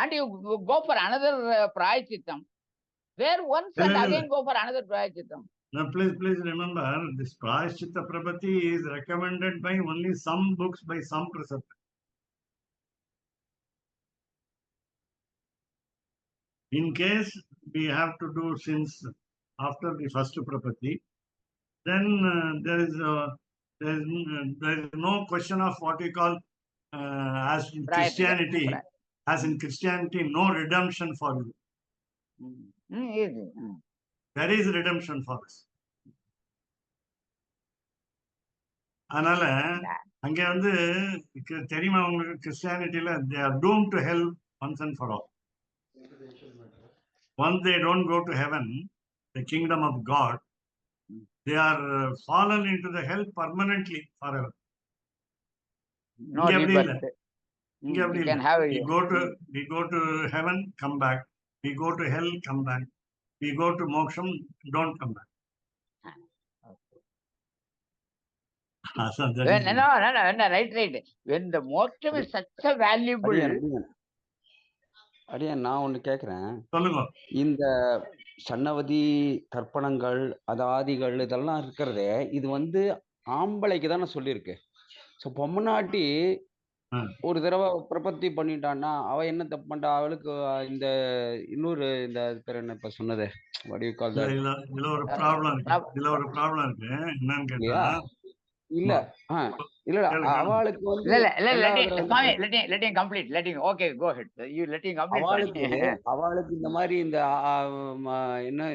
[SPEAKER 4] and you go for another Prayachittam, where once and again go for another Prayachittam.
[SPEAKER 5] Now please remember, this Prayaschitta Prapatti is recommended by only some books by some preceptors. In case we have to do sins after the first Prapatti, then there is no question of what we call as in Christianity. As in Christianity, no redemption for you. There is redemption for us. அதனால அங்க தெரியுமா உங்களுக்கு, கிறிஸ்டியானிட்டியில they are doomed to hell once and for all. Once they don't go to heaven, the kingdom of God, they are fallen into the hell permanently, forever.
[SPEAKER 4] No rebirth.
[SPEAKER 5] இங்க அப்படி
[SPEAKER 4] You
[SPEAKER 5] இல்லை.
[SPEAKER 4] can have
[SPEAKER 5] we go to heaven, come back. We go to hell, come back. We go to moksham, don't come back. So that
[SPEAKER 4] when
[SPEAKER 5] is-
[SPEAKER 4] no, right. When the moksham is such a valuable.
[SPEAKER 6] அடியன் நான் ஒண்ணு கேக்குறேன்.
[SPEAKER 5] சொல்லுங்க.
[SPEAKER 6] இந்த சன்னவதி தர்ப்பணங்கள் அதாதிகள் இதெல்லாம் இருக்கிறதே இது வந்து ஆம்பளைக்கு தானே சொல்லியிருக்கு. ஸோ பொம்மநாட்டி ஒரு தடவை பிரபத்தி பண்ணிட்டான்னா அவ என்ன தப்பு பண்ணிட்டா? அவளுக்கு இந்த இன்னொரு இந்த பேர் என்ன இப்ப சொன்னது வடிவுக்கால்
[SPEAKER 5] இதுல ஒரு ப்ராப்ளம் இருக்கு. என்னன்னு கேட்டா
[SPEAKER 6] இல்ல இல்ல அவளுக்கு வந்து
[SPEAKER 4] let him complete. Okay, go ahead. You let him complete.
[SPEAKER 6] அவளுக்கு இந்த மாதிரி இந்த என்ன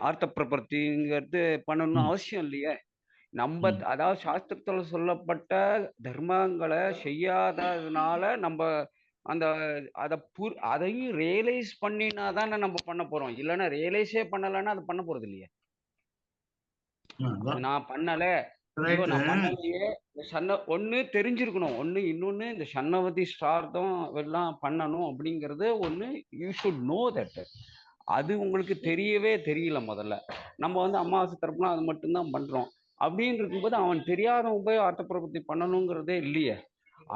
[SPEAKER 6] ஆர்த்த பிரபத்திங்கிறது பண்ணணும்னு அவசியம் இல்லையே. நம்ம அதாவது சாஸ்திரத்துல சொல்லப்பட்ட தர்மங்களை செய்யாததுனால நம்ம அந்த அதையும் ரியலைஸ் பண்ணினா தானே நம்ம பண்ண போறோம். இல்லைன்னா ரியலைஸே பண்ணலைன்னா அது பண்ண போறது இல்லையே. நான் பண்ணல பண்ணலையே ஒண்ணு தெரிஞ்சிருக்கணும். இன்னொன்னு இந்த சன்னவதி ஸ்ரார்த்தம் எல்லாம் பண்ணணும் அப்படிங்கறது ஒண்ணு. You should know that. அது உங்களுக்கு தெரியவே தெரியல. முதல்ல நம்ம வந்து அமாவாசை தரப்புனா அது மட்டும்தான் பண்றோம். அப்படின்னு இருக்கும்போது அவன் தெரியாதவன் போய் ஆர்த்த பிரபத்தி பண்ணணுங்கிறதே இல்லையே.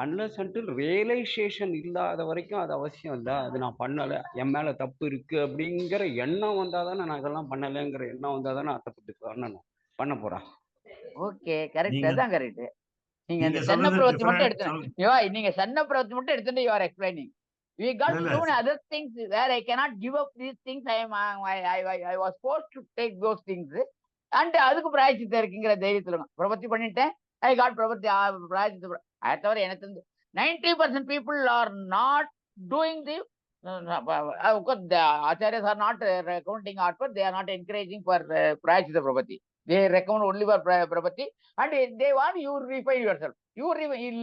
[SPEAKER 6] அன்லஸ் அன்டில் ரியலைசேஷன் இல்லாத வரைக்கும் அது அவசியம் இல்லை. அது நான் பண்ணலை, என் மேல தப்பு இருக்கு அப்படிங்கிற எண்ணம் வந்தாதானே நான் இதெல்லாம் பண்ணலைங்கிற எண்ணம் வந்தாதானே ஆர்த்த பிரபத்தி பண்ண போறான்.
[SPEAKER 4] Okay, correct. அதான் கரெக்ட். நீங்க இந்த சன்ன பிரவர்த்தி மட்டும் எடுத்து நீங்க சன்ன பிரவர்த்தி மட்டும் எடுத்துட்டு you are explaining. We got so many other things where I cannot give up these things. I was forced to take those things. And அதுக்கு பிராயச்சித்தம் இருக்குங்கிற தைரியத்துல பிரபத்தி பண்ணிட்டேன். I got பிரபத்தி பிராயச்சித்தம். அதை தவிர எனக்கு 90% people are not doing the acharyas are not recommending outward. They are not encouraging for prayachita prabhati. They recommend only for prabhati, and they want you refine yourself. You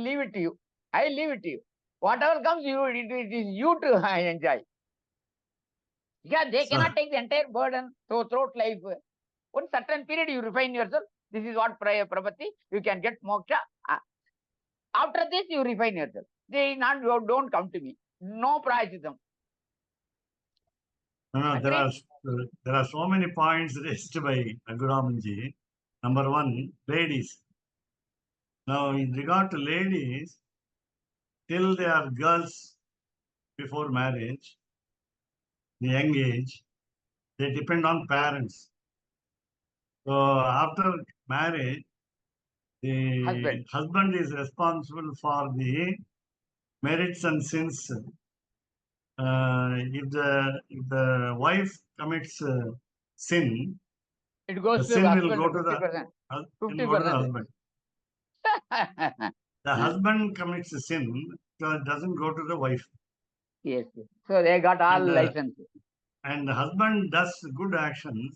[SPEAKER 4] leave it to you. I leave it to you. Whatever comes, it is you to enjoy. Yeah, they cannot take the entire burden throughout life. One certain period you refine yourself. This is what prabhati. You can get moksha. After this, you refine yourself. Don't come to me. No prayachitam.
[SPEAKER 5] No, there are so many points raised by Raguramanji. Number one, ladies. Now, in regard to ladies, till they are girls before marriage, the young age, they depend on parents. So after marriage, the husband is responsible for the merits and sins. If the wife commits sin,
[SPEAKER 4] it goes
[SPEAKER 5] the
[SPEAKER 4] to
[SPEAKER 5] sin
[SPEAKER 4] husband,
[SPEAKER 5] will go to
[SPEAKER 4] 50%.
[SPEAKER 5] the husband. The husband commits a sin, so it doesn't go to the wife.
[SPEAKER 4] Yes. So they got all license.
[SPEAKER 5] And the husband does good actions,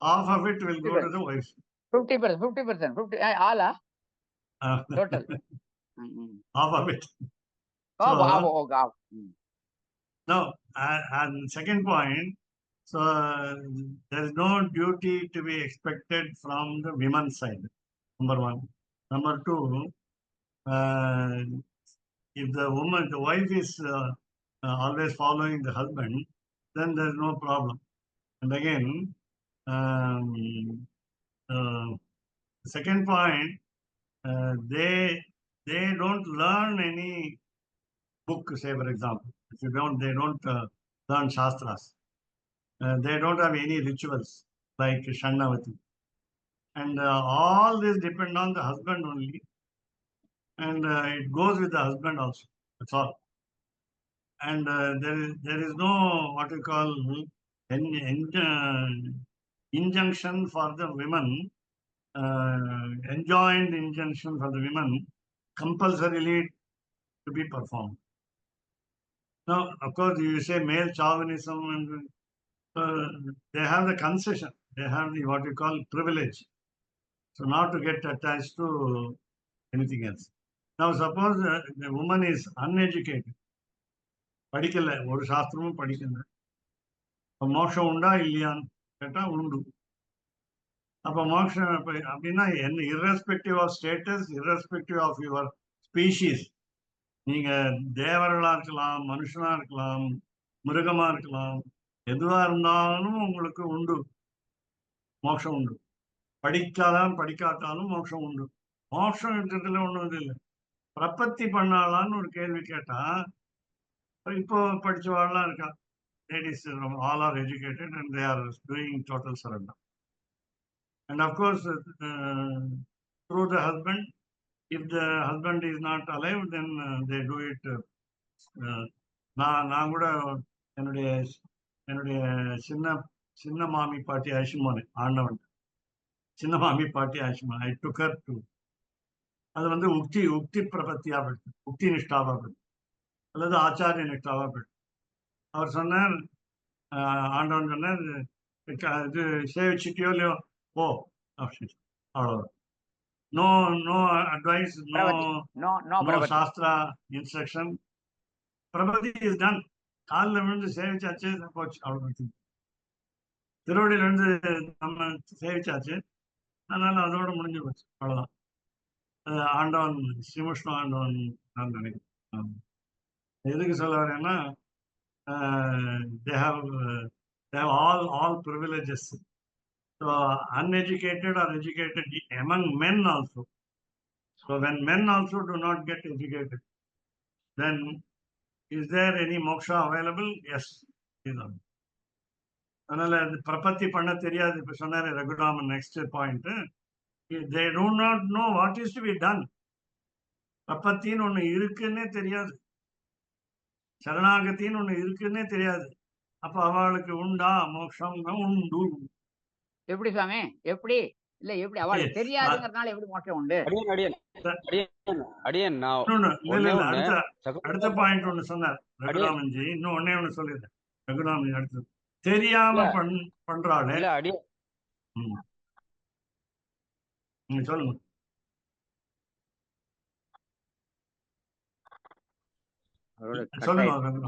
[SPEAKER 5] half of it will go to the wife.
[SPEAKER 4] 50%, 50, all total.
[SPEAKER 5] Half of it.
[SPEAKER 4] Wow.
[SPEAKER 5] Now, and second point, so there is no duty to be expected from the women's side. Number one. Number two, if the wife is always following the husband, then there is no problem. And again, second point, they don't learn any book, say for example. If they don't learn shastras. They don't have any rituals like Shannavati. And all this depend on the husband only. And it goes with the husband also. That's all. And there is no what you call injunction for the women, enjoined injunction for the women compulsorily to be performed. Now, of course, you say male chauvinism, and they have the concession. They have the what you call privilege. So not to get attached to anything else. Now, suppose the woman is uneducated. படிக்கல, ஒரு சாஸ்திரமும் படிக்கல. மோட்சம் உண்டா இல்லையான்னு கேட்டா உண்டு. அப்ப மோட்சம் அப்படின்னா என்ன? irrespective of status, irrespective of your species, நீங்க தேவர்களா இருக்கலாம், மனுஷனா இருக்கலாம், மிருகமா இருக்கலாம், எதுவா இருந்தாலும் உங்களுக்கு உண்டு, மோட்சம் உண்டு. படிக்காட்டாலும் மோட்சம் உண்டு. மோட்சம் இருக்கிறதுல ஒண்ணும் இது இல்லை. பிரபத்தி பண்ணாலான்னு ஒரு கேள்வி கேட்டா, இப்போ படிச்சவாள்லாம் இருக்கா. Ladies all are educated and they are doing total surrender. And of course, through the husband, if the husband is not alive, then they do it. நான் கூட என்னுடைய என்னுடைய சின்ன சின்ன மாமி பாட்டி அழிச்சுமோனே ஆண்டவன் சின்ன மாமி பாட்டி அழிச்சுமோன் ஐ டுக்கர் டு அது வந்து உக்தி பிரபத்தியா போயிடுது, உக்தி நிஷ்டாவா போயிடுது, அல்லது ஆச்சாரிய நிஷ்டாவா போயிடுது. அவர் சொன்னார், ஆண்டவன் சொன்னார், இது சேவிச்சுட்டியோ இல்லையோ ஓ அப்படின்னு. அவ்வளவு. நோ நோ அட்வைஸ், நோ சாஸ்திரா இன்ஸ்ட்ரக்ஷன். பிரபதி இஸ் டன். காலில் விழுந்து சேவிச்சாச்சு, போச்சு, அவ்வளவு. திருவடியில இருந்து நம்ம சேவிச்சாச்சு, அதனால அதோட முடிஞ்சு போச்சு, அவ்வளவுதான். ஆண்டவன் ஸ்ரீமுஷ்ண ஆண்டவன் நான் நினைக்கிறேன். எதுக்கு சொல்ல வரேன்னா, they have all privileges. So uneducated or educated among men also. So when men also do not get educated, then is there any moksha available? Yes. அதனால பிரபத்தி பண்ண தெரியாது. இப்ப சொன்னாரு Raghuraman, next point, they do not know what is to be done. பிரபத்தின்னு ஒண்ணு இருக்குன்னே தெரியாது, சரணாகத்தின்னு ஒண்ணு இருக்குன்னே தெரியாது. அப்ப அவளுக்கு உண்டா மோட்சம்? உண்டு. எப்படி
[SPEAKER 4] சாமி? எப்படி இல்ல, எப்படி அவளுக்கு தெரியாதுங்கிறதுனால எப்படி மோட்சம் உண்டு?
[SPEAKER 5] அடுத்த பாயிண்ட் ஒண்ணு சொன்னார் ரகுராமன்ஜி. இன்னும் ஒன்னே ஒண்ணு சொல்லிடுறேன். ரகுராமன் அடுத்தது தெரியாம பண்றாளே. சொல்லுங்க.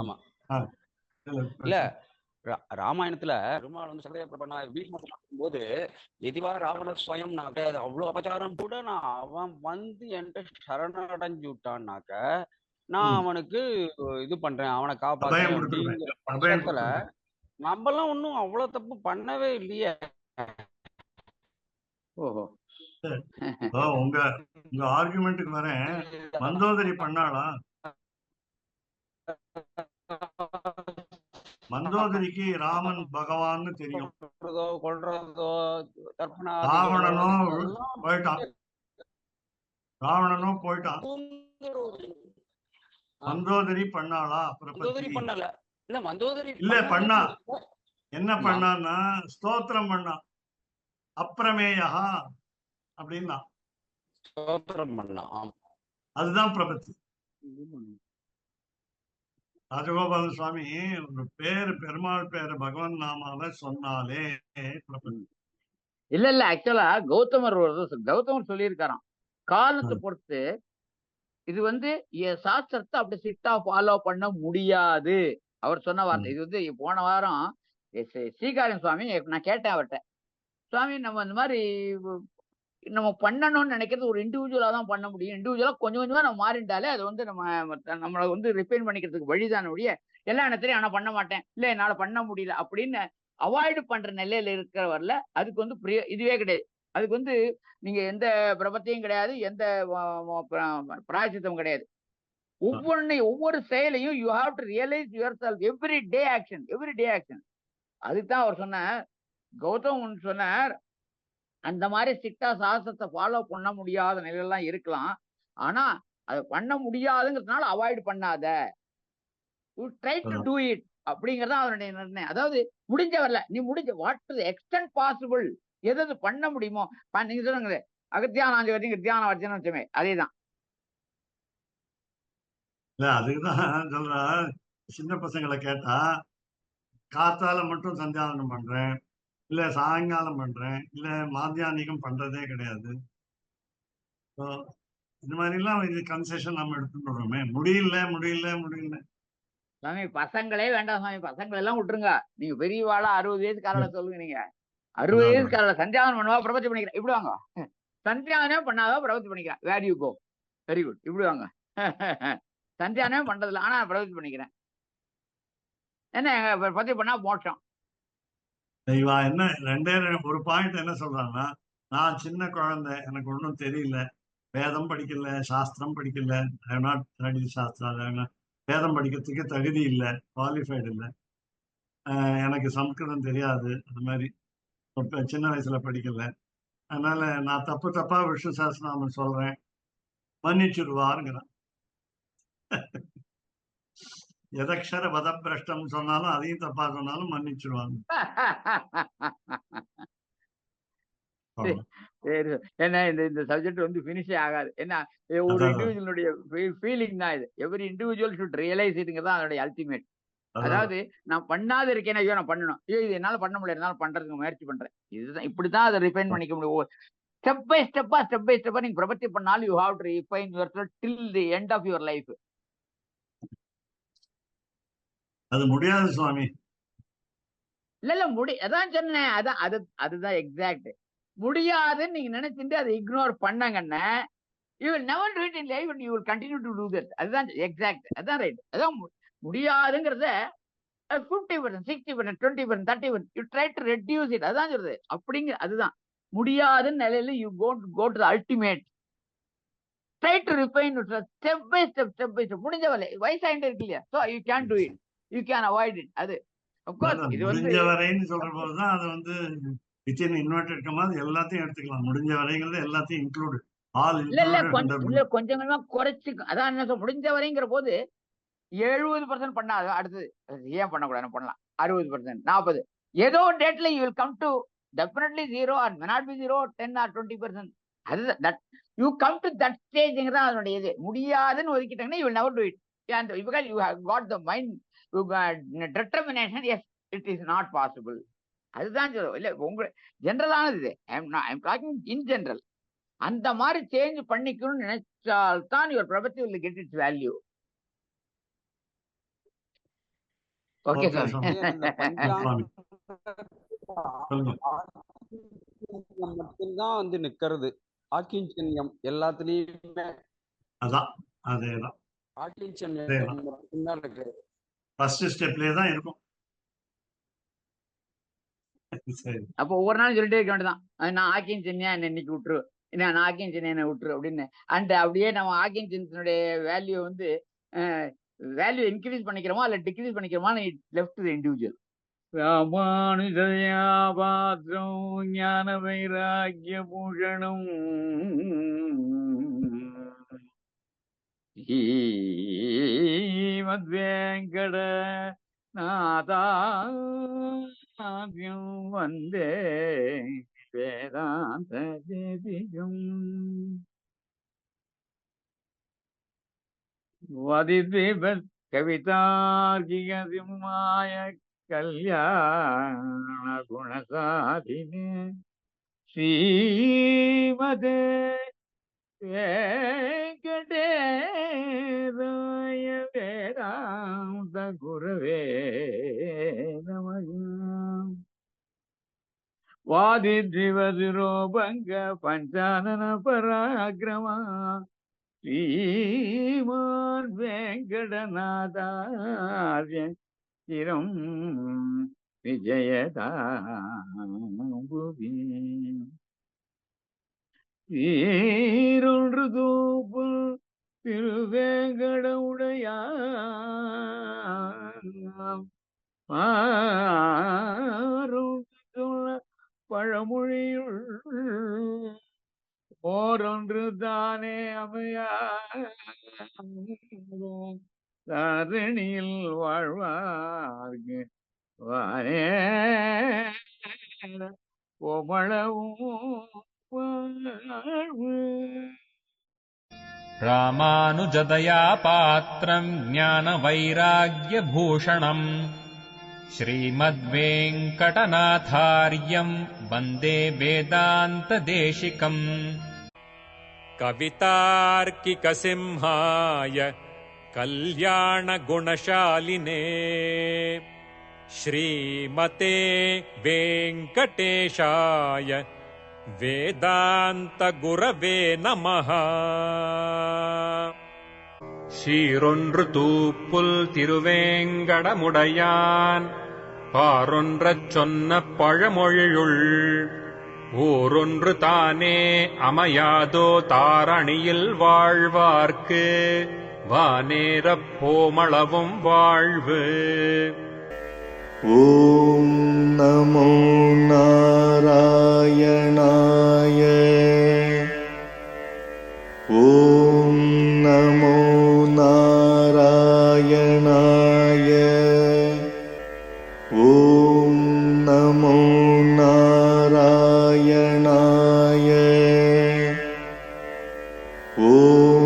[SPEAKER 6] ஆமா இல்ல, ராமாயணத்துல பெருமாள் வந்து சகதேவ வீட்டு போது எதிவா ராவண ஸ்வயம்னாக்க அவ்வளவு அபச்சாரம் கூட நான் அவன் வந்து என்கிட்ட சரணடைஞ்சு விட்டான்னாக்க நான் அவனுக்கு இது பண்றேன், அவனை காப்பாற்றேன் அப்படிங்கிற பட்சத்துல நம்மலாம் ஒன்னும் அவ்வளவு தப்பு பண்ணவே இல்லையே.
[SPEAKER 4] ஓஹோ,
[SPEAKER 5] உங்க ஆர்குமெண்ட்டுக்கு வரேன். மந்தோதரி பண்ணாளா? மந்தோதரிக்கு ராமன் பகவான்னு தெரியும்.
[SPEAKER 6] கொல்றதோ
[SPEAKER 5] ராவணனும் போயிட்டான். மந்தோதரி பண்ணாளா?
[SPEAKER 6] பண்ணல. இல்ல மந்தோதரி
[SPEAKER 5] இல்ல பண்ணா. என்ன பண்ணான்னா ஸ்தோத்திரம் பண்ணா. அப்பிரமேயா அப்படின்னா
[SPEAKER 6] ஸ்தோத்திரம் பண்ணா.
[SPEAKER 5] அதுதான் பிரபத்தி. ராஜகோபால சுவாமி ஒரு பேரு, பெருமாள் பேரு, பகவான் நாமாவை சொன்னாலே பிரபத்தி.
[SPEAKER 4] இல்ல ஆக்சுவலா கௌதமர் சொல்லியிருக்காராம், காலத்தை பொறுத்து இது வந்து சாஸ்திரத்தை அப்படி ஸ்ட்ரிக்டா ஃபாலோ பண்ண முடியாது. அவர் சொன்ன வார்த்தை இது வந்து. போன வாரம் ஸ்ரீகாரன் சுவாமி நான் கேட்டேன் அவர்கிட்ட, சுவாமி நம்ம இந்த மாதிரி நம்ம பண்ணணும்னு நினைக்கிறது ஒரு இண்டிவிஜுவலா தான் பண்ண முடியும். இண்டிவிஜுவலா கொஞ்சம் கொஞ்சமா நம்ம மாறிட்டாலே அது வந்து நம்மளை வந்து ரிப்பைன் பண்ணிக்கிறதுக்கு வழிதான ஒழிய எல்லா இடத்துலயும் ஆனா பண்ண மாட்டேன், இல்ல என்னால பண்ண முடியல அப்படின்னு அவாய்டு பண்ற நிலையில இருக்கிறவர்ல அதுக்கு வந்து இதுவே கிடையாது. அதுக்கு வந்து நீங்க எந்த பிரபத்தையும் கிடையாது, எந்த பிராயசித்தமும் கிடையாது. ஒவ்வொரு செயலையும் you have to realise your self every day action. அதுதான் அவர் சொன்னார். கௌதம் சொன்னார், அந்த மாதிரி ஸ்ட்ரிக்டா சாஸ்திரத்தை ஃபாலோ பண்ண முடியாத நிலையெல்லாம் இருக்கலாம், ஆனா அதை பண்ண முடியாதுங்கிறதுனால அவாய்டு பண்ணாத, ட்ரை டு டூ இட் அப்படிங்கறத அவருடைய நிர்ணயம். அதாவது முடிஞ்ச வரல, நீ முடிஞ்ச வாட் டு எக்ஸ்டென்ட் பாசிபிள், எது பண்ண முடியுமோ. நீங்க சொல்லுங்க அகத்தியானாஞ்சு வரைக்கும் தியான வச்சுன்னு வச்சுமே, அதேதான்.
[SPEAKER 5] அதுக்குதான் சொல்றேன். சின்ன பசங்களை கேட்டா காத்தால மட்டும் சந்தியாவனம் பண்றேன், இல்ல சாயங்காலம் பண்றேன், இல்ல மாத்தியானிகம் பண்றதே கிடையாது. இந்த மாதிரி எல்லாம் இது கன்செஷன் நம்ம எடுத்துட்டு வரோமே. முடியல
[SPEAKER 4] சாமி பசங்களே வேண்டாம் சாமி, பசங்களை எல்லாம் விட்டுருங்க. நீங்க பெரியவாளா 60 வயசுக்காரல சொல்லுங்க. நீங்க 60 வயசுக்காரல சந்தியாவனம் பண்ணுவா, பிரபத்தி பண்ணிக்கிறேன், இப்படி வாங்க. சந்தியாவனம் பண்ணாதான் பிரபத்தி பண்ணிக்கிறேன், where you go, very good, இப்படி வாங்க. சந்தியானமே பண்றதில்ல, ஆனா பிரபத்தி பண்ணிக்கிறேன். என்ன பிரபத்தி பண்ணா மோட்சம்.
[SPEAKER 5] இவா என்ன ஒரு பாயிண்ட் என்ன சொல்றாங்கன்னா, நான் சின்ன குழந்தை, எனக்கு ஒன்றும் தெரியல, வேதம் படிக்கல, சாஸ்திரம் படிக்கல, ஐ நாட் ஸ்டடி சாஸ்திரம், வேதம் படிக்கிறதுக்கு தகுதி இல்லை, குவாலிஃபைடு இல்லை, எனக்கு சம்ஸ்கிருதம் தெரியாது, அது மாதிரி சின்ன வயசுல படிக்கல, அதனால நான் தப்பா விஷ்ணு சஹஸ்ரநாமம் சொல்றேன், மன்னிச்சுடுவாருங்கிறான். எதக்ஷர வதப்பிரஷ்டம் சொன்னாலும் அதையும் தப்பா சொன்னாலும் மன்னிச்சிருவாங்க.
[SPEAKER 4] ஏன்னா இந்த சப்ஜெக்ட் வந்து பினிஷே ஆகாது. ஏன்னா ஒரு இண்டிவிஜுவலுடைய ஃபீலிங் தான் இது. எவ்ரி இண்டிவிஜுவல் ஷுட் ரியலைஸ் இதுங்கிறதா அதனுடைய அல்டிமேட். அதாவது நான் பண்ணாத இருக்கேன், ஐயோ நான் பண்ணணும், ஐயோ இது என்னால பண்ண முடியாது, என்னால பண்றதுக்கு முயற்சி பண்றேன். இதுதான், இப்படிதான் அதை ரிஃபைன் பண்ணிக்க முடியும். ஸ்டெப் பை ஸ்டெப்பா நீங்க பிரபத்தி பண்ணாலும் you have to refine yourself till the end of your life.
[SPEAKER 5] அது முடியாது சுவாமி.
[SPEAKER 4] இல்ல அதான் சொன்னேன், அதுதான் எக்ஸாக்ட். முடியாதுன்னு நீங்க நினைச்சிட்டு அதை இக்னோர் பண்ணாங்கன்னா you will never do it in life and you will continue to do that. அதுதான் எக்ஸாக்ட், அதான் ரைட். அதான் முடியாதுங்கிறத 50%, 60%, 20%, 30%, you try to reduce it. அதான் சொல்றது. அப்படிங்கிற அதுதான் முடியாதுன்னு நிலையில you go to the ultimate. Try to refine it step by step. முடிஞ்ச வரை வயசாயிட்டு இருக்கு இல்லையா, so you can't do it, you can avoid it. அது of course இது வந்து
[SPEAKER 5] முடிஞ்ச வரைன்னு சொல்ற போதுதான் அது வந்து வித்தின் இன்வெர்டட் கமாஸ் எல்லாத்தையும் எடுத்துக்கலாம். முடிஞ்ச வரைங்கிறது எல்லாத்தையும் இன்க்ளூட் ஆல்
[SPEAKER 4] இல்ல கொஞ்சம் கொஞ்சமா குறைச்சு. அதான் என்ன சொல்ல, முடிஞ்ச வரைங்கிற போது 70% பண்ணாது, அடுத்தது ஏன் பண்ணக்கூடாது, பண்ணலாம் 60%, 40, ஏதோ டேட்ல you will come to definitely 0 or may not be 0, 10 or 20%. அதுதான் யூ கம் டு தட் ஸ்டேஜ்ங்கிறதா அதனுடைய இது. முடியாதுன்னு ஒதுக்கிட்டாங்கன்னா you will never do it, because you have got the mind, you got determination, yes it is not possible. அதுதான் சொல்லுவோம். இல்ல உங்க ஜென்ரலானது இது, ஐம் டாக்கிங் இன் ஜென்ரல். அந்த மாதிரி சேஞ்ச் பண்ணிக்கணும்னு நினைச்சால்தான் யுவர் பிரபத்தி will get its value. Okay sir.
[SPEAKER 6] மட்டும்தான் வந்து நிக்கிறது ஆக்கிஞ்சன்யம் எல்லாத்துலயுமே.
[SPEAKER 5] அதான் அதேதான்
[SPEAKER 6] ஆக்கிஞ்சன்யம் மட்டும்தான் நிக்கிறது.
[SPEAKER 5] ஃபர்ஸ்ட் ஸ்டெப்லயே தான் இருக்கும்.
[SPEAKER 4] அப்போ ஒவ்வொரு நாளும் சொல்லிட்டே இருக்க வேண்டியதான், நான் ஆக்கியம் சென்னியா என்ன இன்னைக்கு விட்டுரு, நான் ஆக்கியம் சென்னியா என்ன விட்டுரு அப்படின்னு. அண்ட் அப்படியே நம்ம ஆக்கியம் சென்னுடைய வேல்யூ வந்து வேல்யூ இன்க்ரீஸ் பண்ணிக்கிறோமா இல்ல டிக்ரீஸ் பண்ணிக்கிறோமா, லெஃப்ட் டு இண்டிவிஜுவல். ராமானுஜதயா பாத்ரம் ஞான வைராக்கிய பூஷணம் ஸ்ரீமத்வேங்கட நாதாத்யம் வந்தே வேதாந்த தேசிகம். வதித்விபத் கவிதார்க்கிக சிம்மாய கல்யாண குணசாதினே ஸ்ரீமதே வெங்கடேசாய வேதாந்த குரவே நமः. வாதித்விவதுரோபங்க பஞ்சானன பராக்கிரமா ஸ்ரீமான் வெங்கடநாதார்ய சிரம் விஜயதாம்புவி. ஈரொன்று தூப்பு திருவேங்கட உடையாம் சொல்ல பழமொழியுள் ஓரொன்று தானே அமையா தரணியில் வாழ்வார்க்கு வானே கோமளவும் வாழ்வு.
[SPEAKER 3] ராமானுஜதயா பாத்திரம் ஞான வைராக்ய பூஷணம் ஸ்ரீமத்வேங்கடநாதார்யம் வந்தே வேதாந்த தேசிகம்.
[SPEAKER 2] கவிதார்க்கிக சிம்ஹாய கல்யாண குணசாலினே ஸ்ரீமதே வெங்கடேஷாய வேதாந்த குரவே நமः. சீரொன்று தூப்புல் திருவேங்கடமுடையான் பாரொன்றச் சொன்ன பழமொழியுள் ஊரொன்று தானே அமையாதோ தாரணியில் வாழ்வார்க்கு வானேரப் போமளவும் வாழ்வு.
[SPEAKER 1] ஓம் நமோ நாராயணாய. ஓம் நமோ நாராயணாய. ஓம் நமோ நாராயணாய. ஓம்